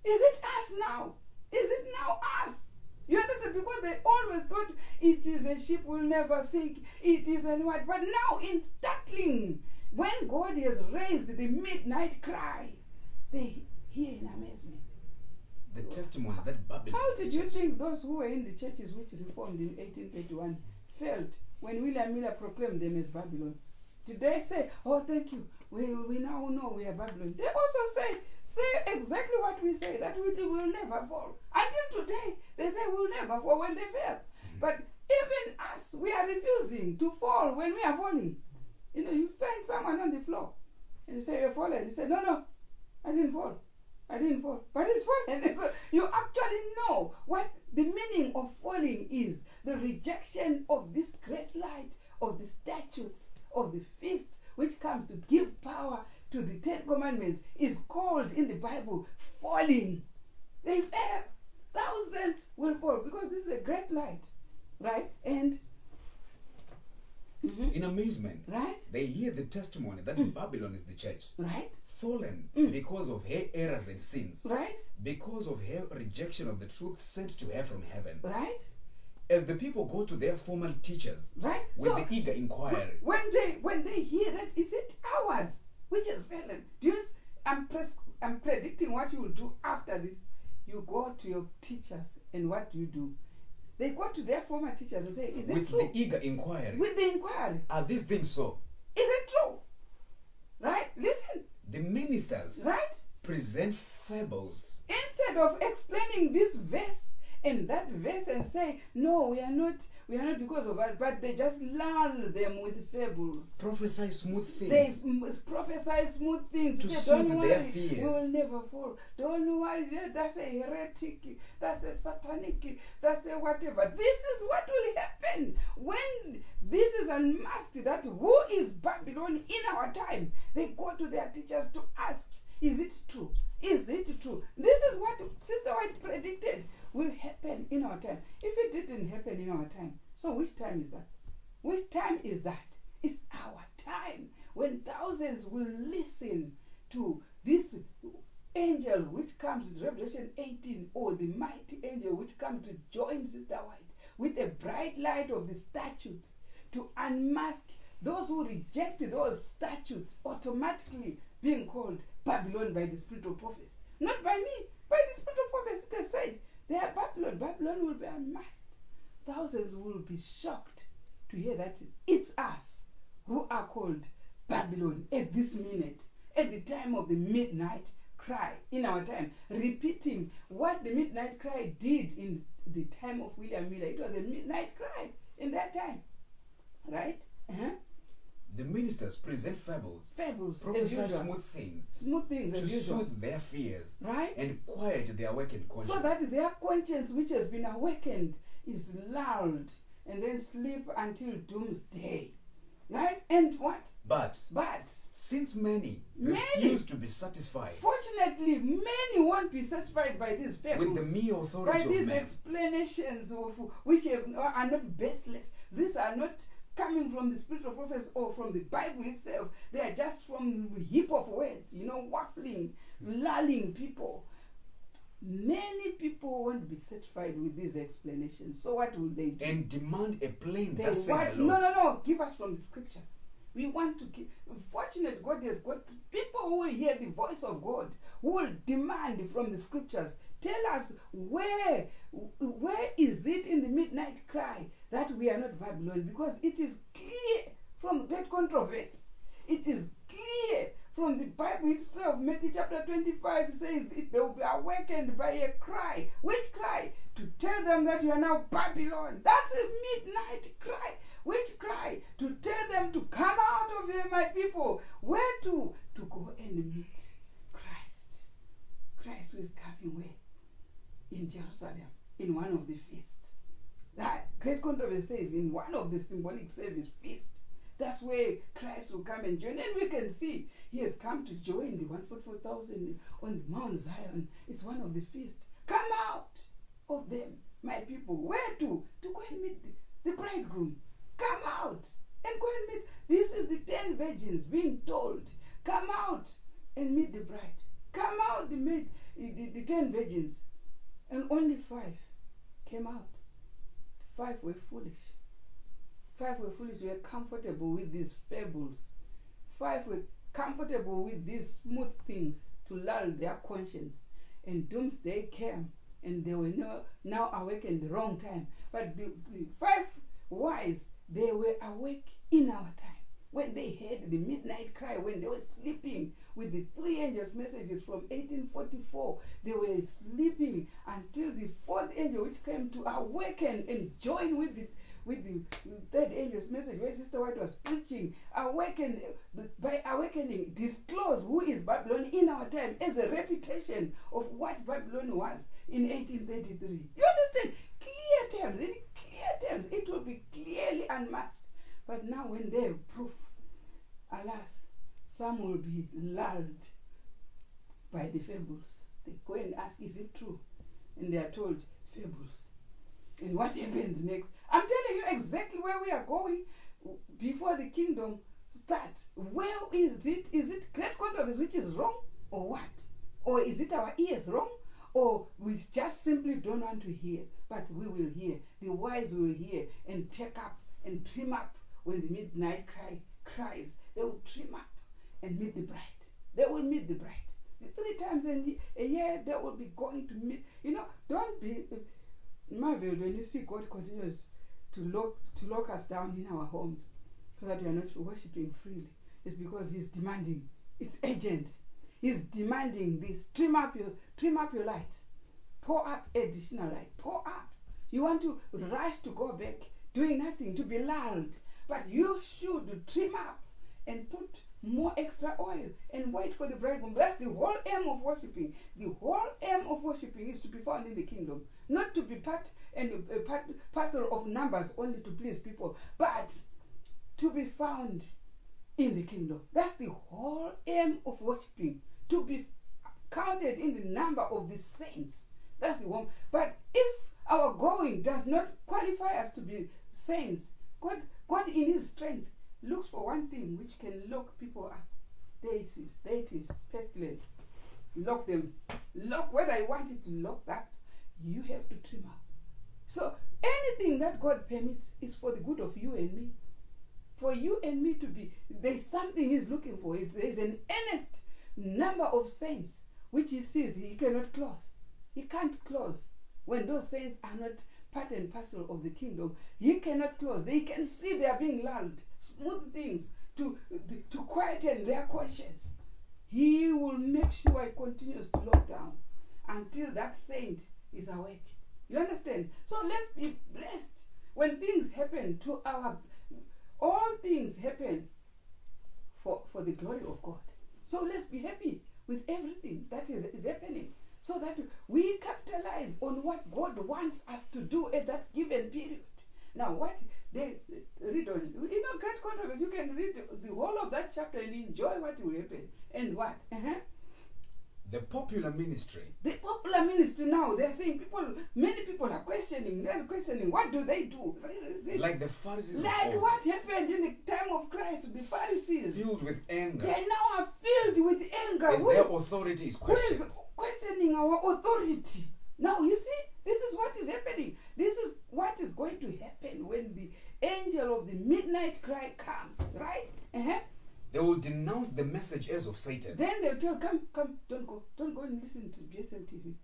S1: Is it us now? Is it now us? You understand? Because they always thought it is a ship will never sink. It is and what? But now, in startling, when God has raised the midnight cry, they hear in amazement.
S2: The testimony that Babylon
S1: How
S2: is the
S1: did you
S2: church.
S1: think those who were in the churches which reformed in 1831 felt when William Miller proclaimed them as Babylon? Did they say, oh, thank you, we now know we are Babylon? They also say exactly what we say, that we will never fall. Until today, they say we'll never fall when they fell. But even us, we are refusing to fall when we are falling. You know, you find someone on the floor and you say, you're falling. You say, no, I didn't fall. But it's falling. So you actually know what the meaning of falling is. The rejection of this great light, of the statutes, of the feasts, which comes to give power to the 10 Commandments, is called in the Bible falling. They fell. Thousands will fall because this is a great light. Right? And
S2: In amazement,
S1: right?
S2: they hear the testimony that Babylon is the church.
S1: Right?
S2: Fallen because of her errors and sins.
S1: Right?
S2: Because of her rejection of the truth sent to her from heaven.
S1: Right?
S2: As the people go to their formal teachers
S1: Right?
S2: with
S1: So,
S2: the eager inquiry,
S1: when they hear that, is it ours which has fallen? Do you I'm predicting what you will do after this. You go to your teachers, and what do you do? They go to their former teachers and say, is it
S2: with
S1: true?
S2: the eager inquiry,
S1: With the inquiry,
S2: are these things so?
S1: is it true? Right? Listen,
S2: The ministers
S1: right?
S2: present fables
S1: Instead of explaining this verse and that verse and say, no, we are not because of that, but they just lull them with fables.
S2: prophesy smooth
S1: They
S2: things
S1: prophesy smooth things.
S2: to
S1: Say, don't
S2: soothe
S1: worry,
S2: their fears.
S1: we will never fall. Don't worry, that's a heretic, that's a satanic, that's a whatever. This is what will happen when this is unmasked, that who is Babylon in our time. They go to their teachers to ask, is it true? Is it true? This is what Sister White predicted will happen in our time. If it didn't happen in our time, so which time is that? Which time is that? It's our time when thousands will listen to this angel which comes in Revelation 18, or the mighty angel which comes to join Sister White with a bright light of the statutes to unmask those who reject those statutes, automatically being called Babylon by the spirit of prophecy. Not by me, by the spirit of prophecy. It has said they are Babylon. Babylon will be unmasked. Thousands will be shocked to hear that it's us who are called Babylon at this minute, at the time of the midnight cry in our time, repeating what the midnight cry did in the time of William Miller. It was a midnight cry in that time, right?
S2: The ministers present fables,
S1: Fables, as
S2: prophesy
S1: usual.
S2: smooth things
S1: Smooth things
S2: to
S1: as usual,
S2: soothe their fears
S1: right?
S2: and quiet their awakened conscience.
S1: So that their conscience, which has been awakened, is lulled and then sleep until doomsday, right? And what?
S2: But
S1: But
S2: since many
S1: Many.
S2: refuse to be satisfied
S1: fortunately, many won't be satisfied by these fables,
S2: with the mere
S1: by
S2: authority of
S1: these
S2: men,
S1: explanations of which are not baseless. These are not coming from the spirit of prophecy or from the Bible itself. They are just from a heap of words, waffling, lulling people. Many people won't be satisfied with these explanations. So what will they do?
S2: and demand a plain
S1: They
S2: thus
S1: want,
S2: said the Lord.
S1: no, give us from the scriptures. We want to give. Fortunate God has got people who will hear the voice of God, who will demand from the scriptures. Tell us where is it in the midnight cry that we are not Babylon, because it is clear from that controversy. It is clear from the Bible itself. Matthew chapter 25 says they will be awakened by a cry. Which cry? To tell them that you are now Babylon. That's a midnight cry. Which cry? To tell them to come out of here, my people. Where to? To go and meet Christ. Christ who is coming where? In Jerusalem, in one of the feasts. That great controversy says in one of the symbolic service feasts. That's where Christ will come and join. And we can see he has come to join the 144,000 on Mount Zion. It's one of the feasts. Come out of them, my people. Where to? To go and meet the bridegroom. Come out and go and meet. This is the 10 virgins being told, come out and meet the bride. Come out, the 10 virgins. And only 5 came out. 5 were foolish. 5 were foolish, were comfortable with these fables. 5 were comfortable with these smooth things to lull their conscience. And doomsday came, and they were now awake in the wrong time. But the 5 wise, they were awake in our time. When they heard the midnight cry, when they were sleeping with the 3 angels' messages from 1844, they were sleeping until the 4th angel, which came to awaken and join with the 3rd angel's message, where Sister White was preaching, by awakening, disclose who is Babylon in our time as a reputation of what Babylon was in 1833. You understand? Clear terms, in clear terms, it will be clearly unmasked. But now when they have proof, alas, some will be lulled by the fables. They go and ask, is it true? And they are told, fables. And what happens next? I'm telling you exactly where we are going before the kingdom starts. Where is it? Is it great controversy which is wrong, or what? Or is it our ears wrong? Or we just simply don't want to hear, but we will hear. The wise will hear and take up and trim up when the midnight cries. They will trim up and meet the bride. They will meet the bride. 3 times in a year they will be going to meet. Don't be marveled when you see God continues to lock us down in our homes so that we are not worshiping freely. It's because he's demanding. It's urgent. He's demanding this. Trim up your light. Pour up additional light. Pour up. You want to rush to go back doing nothing, to be lulled. But you should trim up and put more extra oil and wait for the bridegroom. That's the whole aim of worshiping. The whole aim of worshiping is to be found in the kingdom, not to be part and parcel of numbers only to please people, but to be found in the kingdom. That's the whole aim of worshiping, to be counted in the number of the saints. That's the one. But if our going does not qualify us to be saints, God in his strength looks for one thing which can lock people up. Deities, pestilence. Lock them. Whether you want it locked up, you have to trim up. So anything that God permits is for the good of you and me. For you and me to be, there's something he's looking for. There's an earnest number of saints which he sees he cannot close. He can't close. When those saints are not part and parcel of the kingdom, he cannot close. They can see they are being lulled. Smooth things to quieten their conscience. He will make sure it continues to lock down until that saint is awake. You understand? So let's be blessed when things happen to all things happen for the glory of God. So let's be happy with everything that is happening, so that we capitalize on what God wants us to do at that given period. Now, what they read on, great controversy, you can read the whole of that chapter and enjoy what will happen. And what?
S2: The popular ministry.
S1: The popular ministry now, they're saying many people are questioning. They're questioning, what do they do?
S2: Like the Pharisees.
S1: Like what happened in the time of Christ with the Pharisees.
S2: Filled with anger.
S1: They now are filled with anger.
S2: As their authority is questioned.
S1: Who is questioning our authority? Now, you see, this is what is happening. This is what is going to happen when the angel of the midnight cry comes, right?
S2: They will denounce the message as of Satan.
S1: Then they'll tell, come, don't go and listen to BSM TV.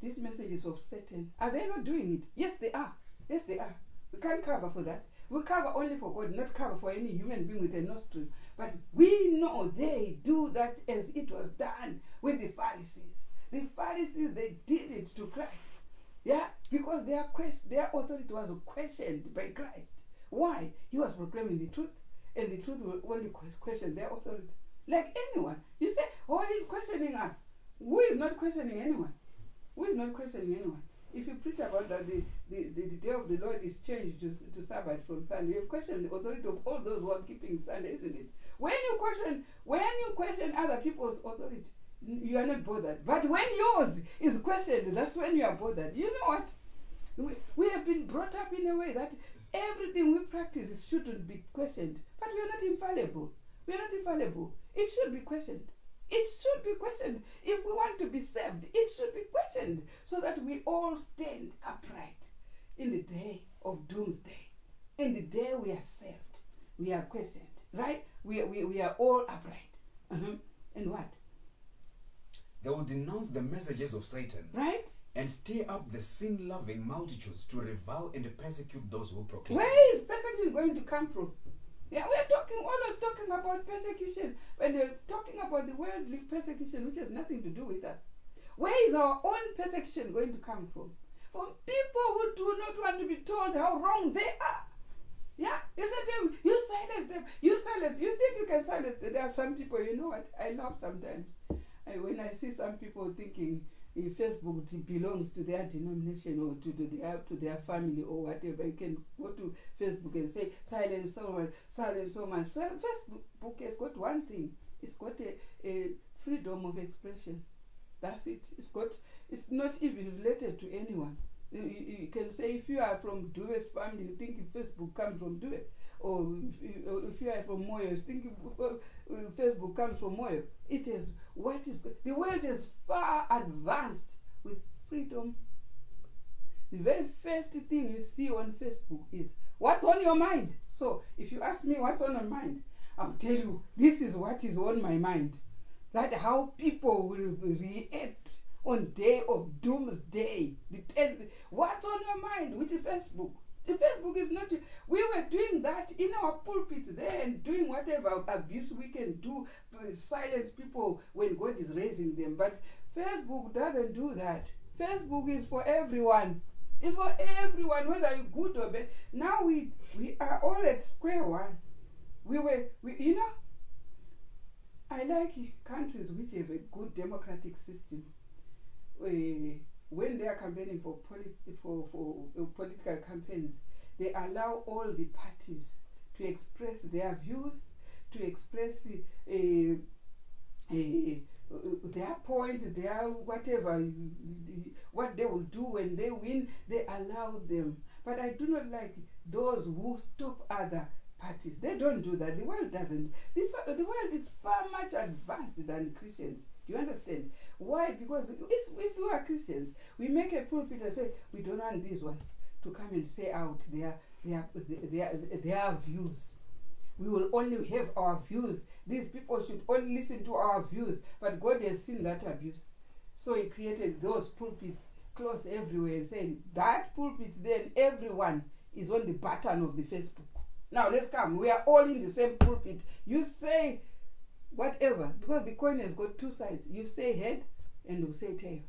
S1: This message is of Satan. Are they not doing it? Yes, they are. We can't cover for that. We cover only for God, not cover for any human being with a nostril. But we know they do that as it was done with the Pharisees. The Pharisees, they did it to Christ. Yeah, because their authority was questioned by Christ. Why? He was proclaiming the truth, and the truth will only question their authority. Like anyone. You say, oh, he's questioning us. Who is not questioning anyone? Who is not questioning anyone? If you preach about that the day of the Lord is changed to Sabbath from Sunday, you have questioned the authority of all those who are keeping Sunday, isn't it? When you question other people's authority, you are not bothered. But when yours is questioned, that's when you are bothered. You know what? We have been brought up in a way that everything we practice shouldn't be questioned. But we are not infallible. We are not infallible. It should be questioned. It should be questioned. If we want to be saved, it should be questioned so that we all stand upright in the day of doomsday. In the day we are saved, we are questioned, right? We are all upright. And what?
S2: They will denounce the messages of Satan,
S1: right?
S2: And stir up the sin-loving multitudes to revile and persecute those who proclaim.
S1: Where is persecution going to come from? Yeah, we are always talking about persecution when they're talking about the worldly persecution, which has nothing to do with us. Where is our own persecution going to come from? From people who do not want to be told how wrong they are. Yeah, you say to them, you silence them, you silence. You think you can silence them? There are some people, you know what? I laugh sometimes. When I see some people thinking Facebook belongs to their denomination or to their family or whatever, you can go to Facebook and say silence so much, silence so much. So Facebook has got one thing: it's got a freedom of expression. That's it. It's not even related to anyone. You can say if you are from Due's family, you think Facebook comes from Due, or if you are from Moyo, you think Facebook comes from Moyo. It is what is the world is far advanced with freedom. The very first thing you see on Facebook is what's on your mind. So if you ask me what's on my mind, I'll tell you this is what is on my mind. That how people will react on day of doomsday. What's on your mind with the Facebook? The Facebook is not. We were doing that in our pulpits there and doing whatever abuse we can do, silence people when God is raising them. But Facebook doesn't do that. Facebook is for everyone. It's for everyone, whether you're good or bad. Now we are all at square one. You know, I like countries which have a good democratic system. When they are campaigning for political campaigns, they allow all the parties to express their views, to express their points, their whatever, what they will do when they win. They allow them. But I do not like those who stop other parties. They don't do that. The world doesn't. The world is far much advanced than Christians. Do you understand? Why? Because if we are Christians, we make a pulpit and say we don't want these ones to come and say out their views. We will only have our views. These people should only listen to our views. But God has seen that abuse, so He created those pulpits close everywhere and said that pulpit then everyone is on the button of the Facebook. Now let's come. We are all in the same pulpit. You say whatever, because the coin has got two sides. You say head and you say tail.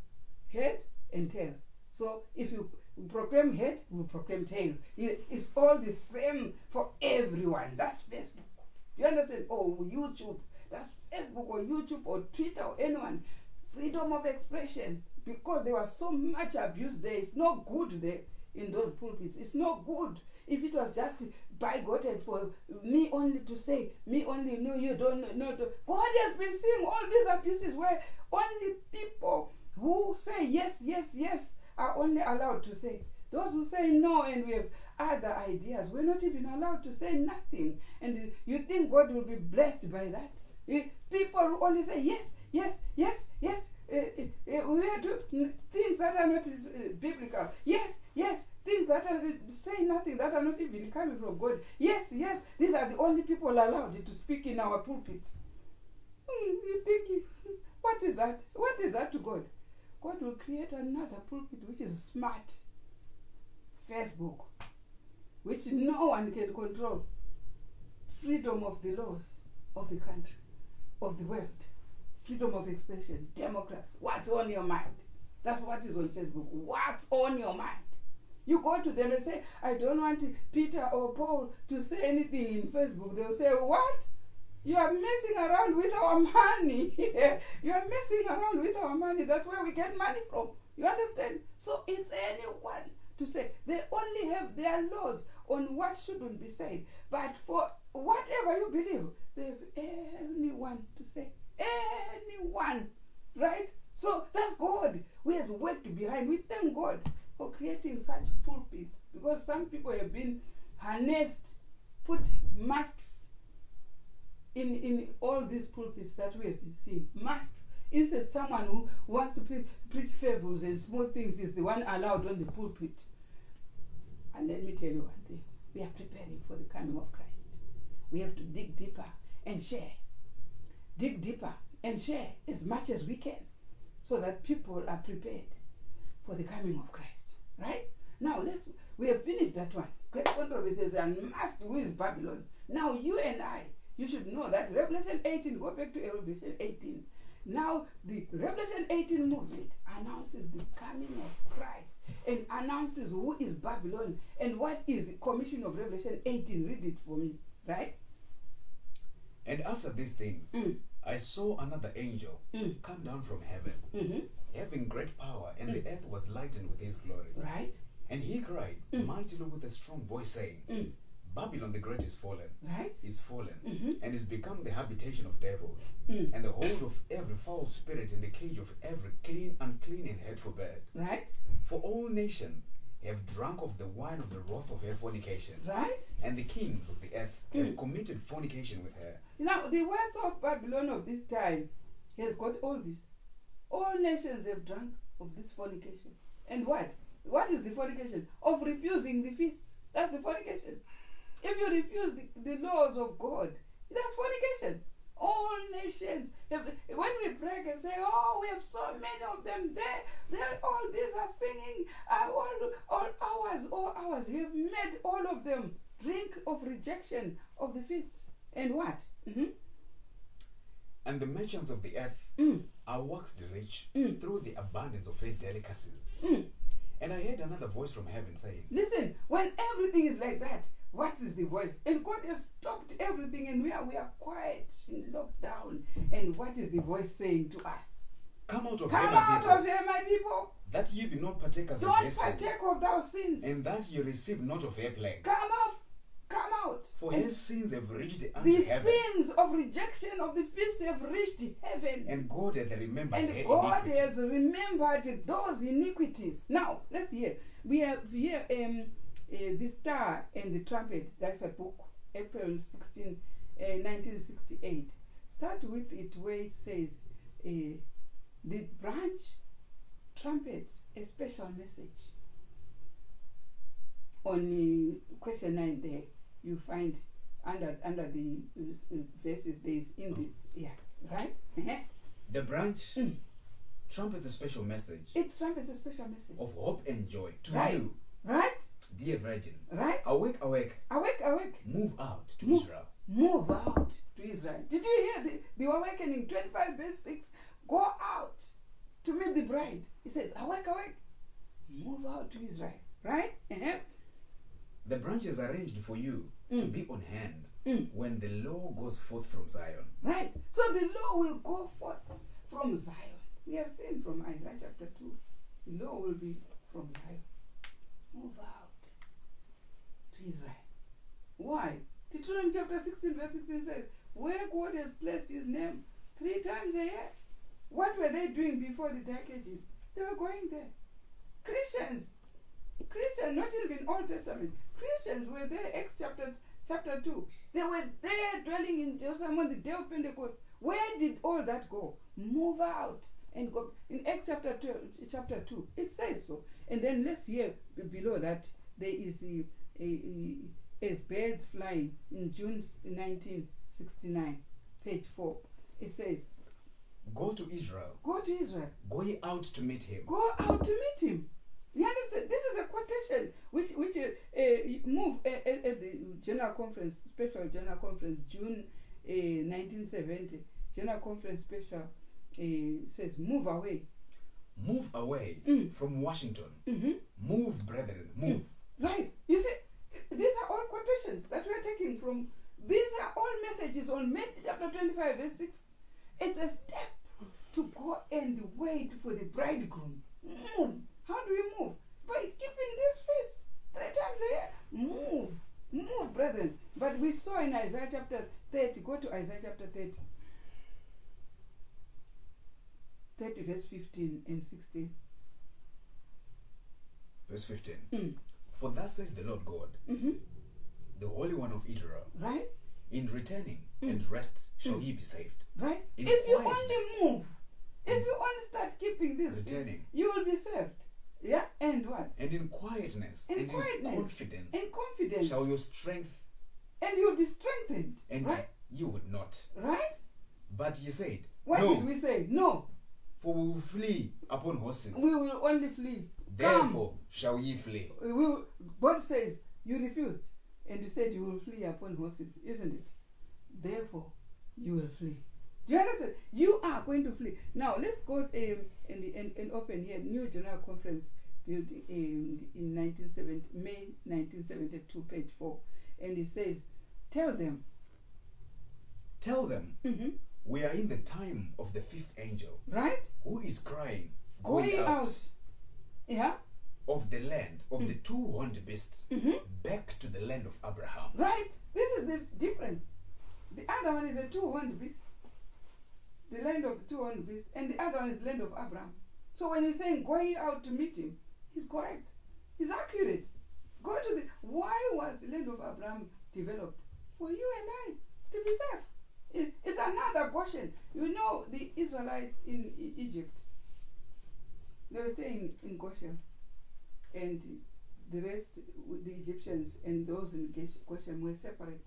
S1: Head and tail. So if you proclaim head, we proclaim tail. It's all the same for everyone. That's Facebook. You understand? Or YouTube. That's Facebook or YouTube or Twitter or anyone. Freedom of expression. Because there was so much abuse there. It's no good there in those pulpits. It's no good. If it was just bigoted for me only to say, me only, no, you don't know. God has been seeing all these abuses where only people who say yes, yes, yes are only allowed to say. Those who say no and we have other ideas, we're not even allowed to say nothing. And you think God will be blessed by that? People who only say yes, yes, yes, yes. We are doing things that are not biblical. Yes, yes. Things that are saying nothing, that are not even coming from God. Yes, yes, these are the only people allowed to speak in our pulpit. You think, what is that? What is that to God? God will create another pulpit which is smart. Facebook. which no one can control. Freedom of the laws of the country, of the world. Freedom of expression, democracy. What's on your mind? That's what is on Facebook. What's on your mind? You go to them and say, I don't want Peter or Paul to say anything in Facebook. They'll say, what? You are messing around with our money. You are messing around with our money. That's where we get money from. You understand? So it's anyone to say. They only have their laws on what shouldn't be said. But for whatever you believe, they have anyone to say. Anyone. Right? So that's God who has worked behind. We thank God for creating such pulpits, because some people have been harnessed, put masks in all these pulpits that we have been seeing. Masks. Instead, someone who wants to preach fables and small things is the one allowed on the pulpit. And let me tell you one thing. We are preparing for the coming of Christ. We have to dig deeper and share. Dig deeper and share as much as we can, so that people are prepared for the coming of Christ. Right? Now, we have finished that one. Great controversy says, unmasked who is Babylon. Now, you and I, you should know that Revelation 18, go back to Revelation 18. Now, the Revelation 18 movement announces the coming of Christ and announces who is Babylon and what is the commission of Revelation 18. Read it for me, right?
S2: And after these things, I saw another angel come down from heaven, having great power, and the earth was lightened with his glory.
S1: Right.
S2: And he cried mightily with a strong voice, saying, Babylon the Great is fallen, is fallen, and is become the habitation of devils, and the hold of every foul spirit, and the cage of every unclean and hateful bird.
S1: Right.
S2: For all nations have drunk of the wine of the wrath of her fornication.
S1: Right.
S2: And the kings of the earth have committed fornication with her.
S1: Now, the words of Babylon of this time has got all this. All nations have drunk of this fornication. And what? What is the fornication? Of refusing the feast. That's the fornication. If you refuse the laws of God, that's fornication. All nations. When we brag and say, oh, we have so many of them there, all these are singing all hours. You have made all of them drink of rejection of the feast. And what?
S2: And the merchants of the earth are waxed rich through the abundance of her delicacies. And I heard another voice from heaven saying,
S1: listen, when everything is like that, what is the voice? And God has stopped everything, and we are quiet in lockdown. And what is the voice saying to us?
S2: Come out of
S1: here, my people.
S2: That ye be not partakers of her sins.
S1: Don't partake of thou sins.
S2: And that ye receive not of her plagues.
S1: Come out.
S2: For her sins have reached unto
S1: the
S2: heaven.
S1: The sins of rejection of the feast have reached heaven.
S2: And God hath remembered her iniquities.
S1: And God has remembered those iniquities. Now, let's hear. We have here the Star and the Trumpet. That's a book, April 16, 1968. Start with it where it says, the branch trumpets a special message. On question 9 there, you find under the verses there is in this, right?
S2: The branch trumpets a special message.
S1: It trumpets a special message
S2: of hope and joy to you,
S1: right?
S2: Dear Virgin,
S1: right?
S2: Awake.
S1: Move
S2: out to Israel.
S1: Move out to Israel. Did you hear the awakening? 25 verse 6. Go out to meet the bride. He says, awake. Move out to Israel. Right?
S2: The branches arranged for you to be on hand when the law goes forth from Zion.
S1: Right. So the law will go forth from Zion. We have seen from Isaiah chapter 2. The law will be from Zion. Move out to Israel. Why? Deuteronomy chapter 16 verse 16 says, where God has placed his name 3 times a year. What were they doing before the Dark Ages? They were going there. Christians, not even Old Testament. Christians were there, Acts chapter 2. They were there dwelling in Jerusalem on the day of Pentecost. Where did all that go? Move out and go. In Acts chapter 2, it says so. And then let's hear below that there is as birds flying in June 1969, page 4. It says,
S2: Go to Israel.
S1: Go to Israel.
S2: Go ye out to meet him.
S1: Go out to meet him. You understand? This is a quotation which General Conference, Special General Conference, June 1970, General Conference Special says, move away.
S2: Move away from Washington. Move, brethren, move.
S1: Right. You see, these are all quotations that we are taking from. These are all messages on Matthew chapter 25, verse 6. It's a step to go and wait for the bridegroom. Move. How do we move? By keeping this feast 3 times a year. Move. Move, brethren. But we saw in Isaiah chapter 30, go to Isaiah chapter 30. 30 verse 15 and 16.
S2: Verse 15. For thus says the Lord God, the Holy One of Israel,
S1: right?
S2: In returning and rest shall ye be saved.
S1: Right?
S2: In
S1: if you
S2: quietness,
S1: only move, if you only start keeping this,
S2: returning,
S1: you will be saved. Yeah? And what?
S2: And in quietness,
S1: in
S2: confidence,
S1: in confidence
S2: shall your strength,
S1: and you will be strengthened.
S2: And
S1: right?
S2: you would not.
S1: Right?
S2: But ye said,
S1: what
S2: no.
S1: did we say? No.
S2: For we will flee upon horses.
S1: We will only flee.
S2: Therefore shall ye flee.
S1: God says, you refused. And you said you will flee upon horses, isn't it? Therefore, you will flee. Do you understand? You are going to flee. Now, let's go and open here, New General Conference, built in May 1972, page 4. And it says, tell them.
S2: We are in the time of the 5th angel.
S1: Right?
S2: Who is crying,
S1: going out. Yeah?
S2: Of the land of the 2 horned beasts back to the land of Abraham.
S1: Right? This is the difference. The other one is a 2 horned beast. The land of 2 horned beasts. And the other one is land of Abraham. So when he's saying going out to meet him, he's correct. He's accurate. Go to the... Why was the land of Abraham developed? For you and I to be safe. It's another question. You know the Israelites in Egypt, they were staying in Goshen, and the rest, the Egyptians and those in Goshen, were separate.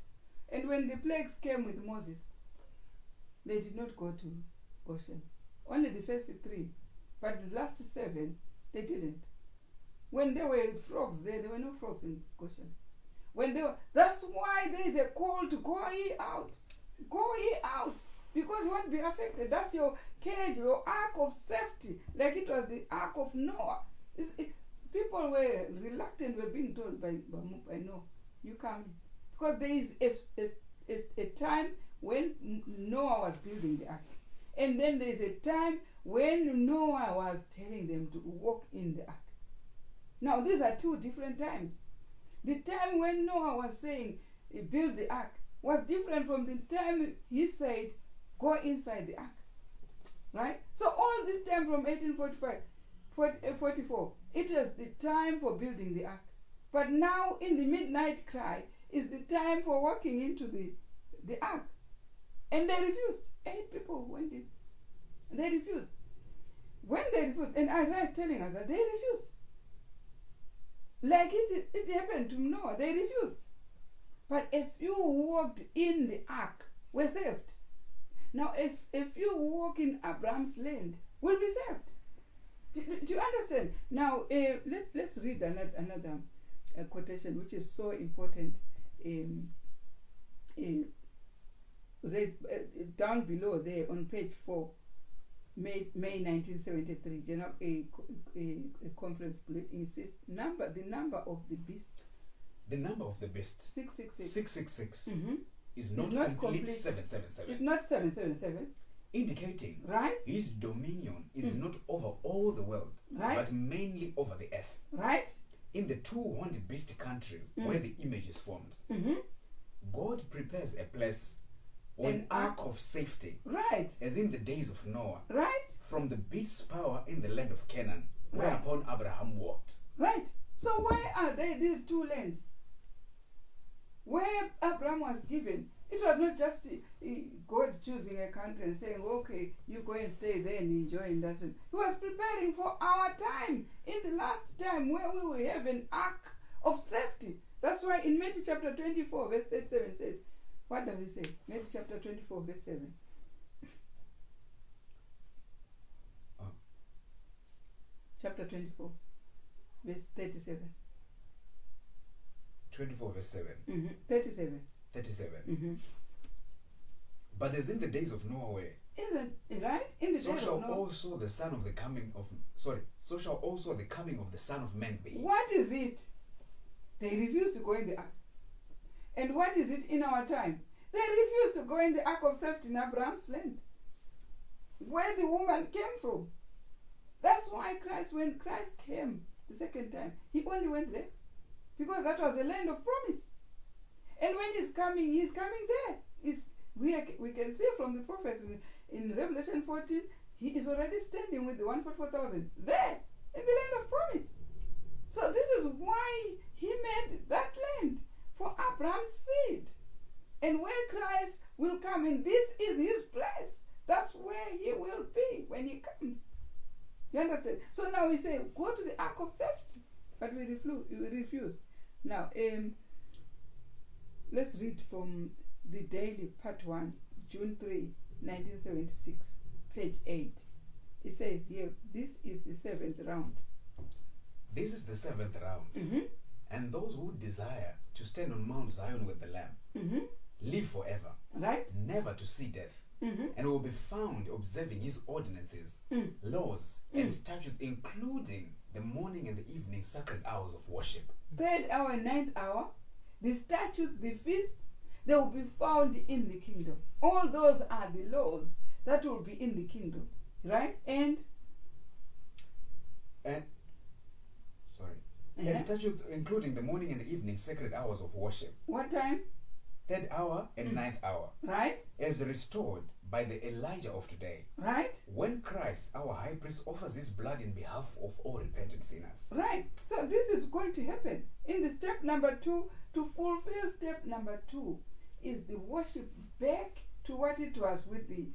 S1: And when the plagues came with Moses, they did not go to Goshen. Only the first 3, but the last 7, they didn't. When there were frogs there were no frogs in Goshen. That's why there is a call to go ye out. Go ye out, because you won't be affected. That's your cage, your ark of safety, like it was the ark of Noah. People were reluctant, were being told by Noah, you come in. Because there is a time when Noah was building the ark. And then there is a time when Noah was telling them to walk in the ark. Now, these are 2 different times. The time when Noah was saying, build the ark, was different from the time he said, go inside the ark. Right? So all this time from 44, it was the time for building the ark. But now in the midnight cry is the time for walking into the ark. And they refused. 8 people went in. They refused. When they refused, and Isaiah is telling us that they refused. Like it happened to Noah, they refused. But if you walked in the ark, we're saved. Now, if you walk in Abraham's land, we'll be saved. Do you understand? Now, let's read another quotation, which is so important. Down below there on page 4, May 1973, General a conference insists the number of the beast.
S2: The number of the beast
S1: 666.
S2: 666 is not complete 777.
S1: It's not 777.
S2: Indicating
S1: right?
S2: His dominion is not over all the world,
S1: right?
S2: But mainly over the earth.
S1: Right?
S2: In the 2 horned beast country where the image is formed, God prepares a place or an ark of safety,
S1: right?
S2: As in the days of Noah,
S1: right?
S2: From the beast's power in the land of Canaan, whereupon Abraham walked.
S1: Right. So where are these 2 lands? Where Abraham was given, it was not just God choosing a country and saying, okay, you go and stay there and enjoy that. He was preparing for our time, in the last time where we will have an ark of safety. That's why in Matthew chapter 24, verse 37 says, what does it say? Matthew chapter 24, verse 7. Chapter 24, verse 37.
S2: 24 verse 7.
S1: 37.
S2: 37. But as in the days of Noah were,
S1: Isn't it right? In the
S2: so
S1: days
S2: shall
S1: of Noah.
S2: also the son of the coming of so shall also the coming of the Son of Man be.
S1: What is it? They refuse to go in the ark. And what is it in our time? They refuse to go in the ark of safety in Abraham's land, where the woman came from. That's why when Christ came the second time, he only went there, because that was a land of promise. And when he's coming there. We can see from the prophets in Revelation 14, he is already standing with the 144,000 there in the land of promise. So this is why he made that land for Abraham's seed. And where Christ will come in, this is his place. That's where he will be when he comes. You understand? So now we say, go to the ark of safety. But we refuse. Now, let's read from the Daily, Part 1, June 3, 1976, page 8. It says here, this is the 7th round.
S2: This is the 7th round. And those who desire to stand on Mount Zion with the Lamb live forever,
S1: right?
S2: Never to see death. And will be found observing his ordinances, laws, and statutes, including the morning and the evening sacred hours of worship. 3rd
S1: hour and 9th hour, the statutes, the feasts, they will be found in the kingdom. All those are the laws that will be in the kingdom, right? And
S2: statutes, including the morning and the evening sacred hours of worship.
S1: What time?
S2: 3rd hour and 9th hour.
S1: Right.
S2: As restored by the Elijah of today.
S1: Right.
S2: When Christ, our high priest, offers his blood in behalf of all repentant sinners.
S1: Right. So this is going to happen. In the step number 2, to fulfill step number 2, is the worship back to what it was with the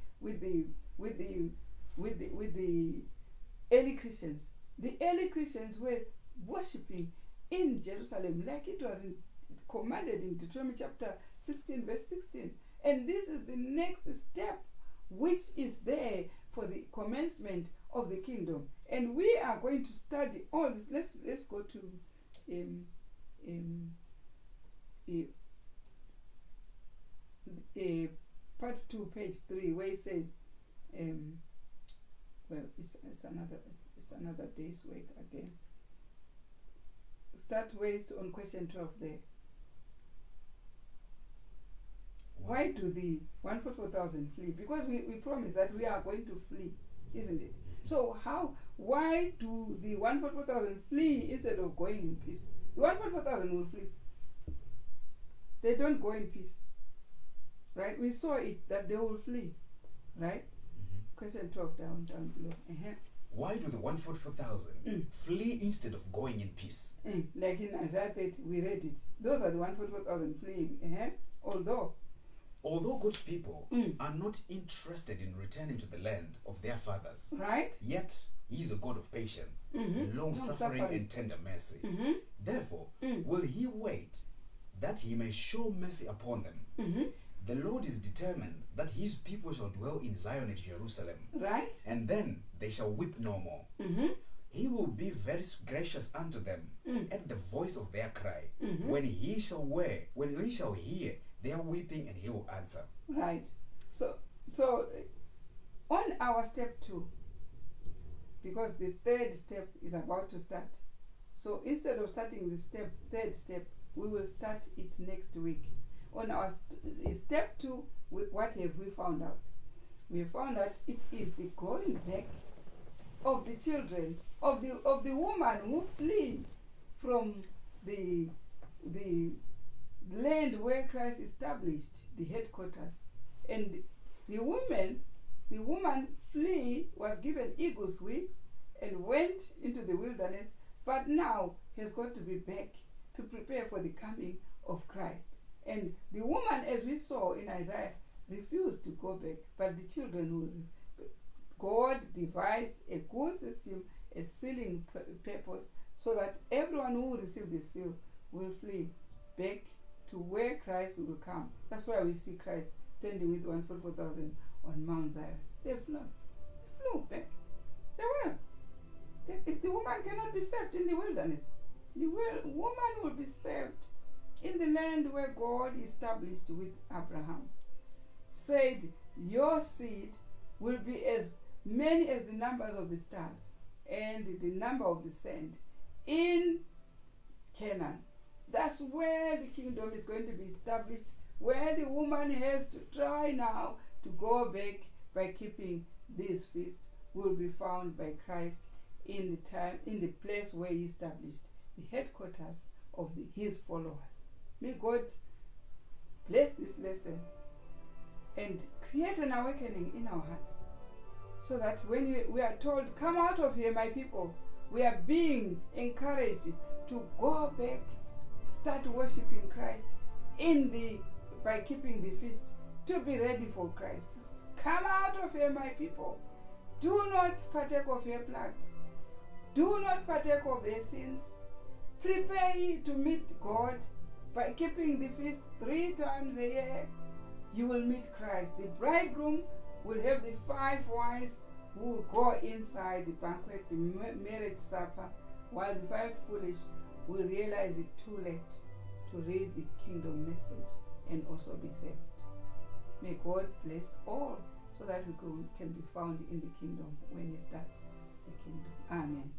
S1: early Christians. The early Christians were worshiping in Jerusalem like it was commanded in Deuteronomy chapter 16 verse 16. And this is the next step which is there for the commencement of the kingdom. And we are going to study all this. Let's go to part 2, page 3, where it says, it's another day's work again. Start with on question 12 there. Why do the 144,000 flee? Because we promised that we are going to flee, isn't it? So why do the 144,000 flee instead of going in peace? The 144,000 will flee. They don't go in peace. Right? We saw it that they will flee. Right? Question 12 down below.
S2: Why do the 144,000 flee instead of going in peace?
S1: Like in Isaiah 30, we read it. Those are the 144,000 fleeing. Although God's people are not interested in returning to the land of their fathers, right?
S2: Yet he is a God of patience, long-suffering and tender mercy. Therefore, will he wait that he may show mercy upon them? The Lord is determined that his people shall dwell in Zion and Jerusalem,
S1: right? And
S2: then they shall weep no more. He will be very gracious unto them at the voice of their cry, when he shall hear their weeping, and he will answer. Right. So on our step 2, because the 3rd step is about to start, so instead of starting the 3rd step, we will start it next week. On our step 2, what have we found out? We found out it is the going back of the children of the woman who flee from the land where Christ established the headquarters. And the woman flee was given eagle's wing and went into the wilderness, but now has got to be back to prepare for the coming of Christ. And the woman, as we saw in Isaiah, refused to go back, but the children will. God devised a good system, a sealing purpose, so that everyone who will receive the seal will flee back to where Christ will come. That's why we see Christ standing with 144,000 on Mount Zion. They flew back. They will. If the woman cannot be saved in the wilderness, the woman will be saved
S1: land where God established with Abraham, said, your seed will be as many as the numbers of the stars and the number of the sand in Canaan. That's where the kingdom is going to be established, where the woman has to try now to go back by keeping these feasts will be found by Christ in the place where he established the headquarters of his followers. May God bless this lesson and create an awakening in our hearts, so that when we are told, come out of here, my people, we are being encouraged to go back, start worshiping Christ by keeping the feast, to be ready for Christ. Come out of here, my people. Do not partake of your plagues. Do not partake of their sins. Prepare ye to meet God by keeping the feast 3 times a year. You will meet Christ. The bridegroom will have the 5 wise who will go inside the banquet, the marriage supper, while the 5 foolish will realize it too late to read the kingdom message and also be saved. May God bless all, so that we can be found in the kingdom when he starts the kingdom. Amen.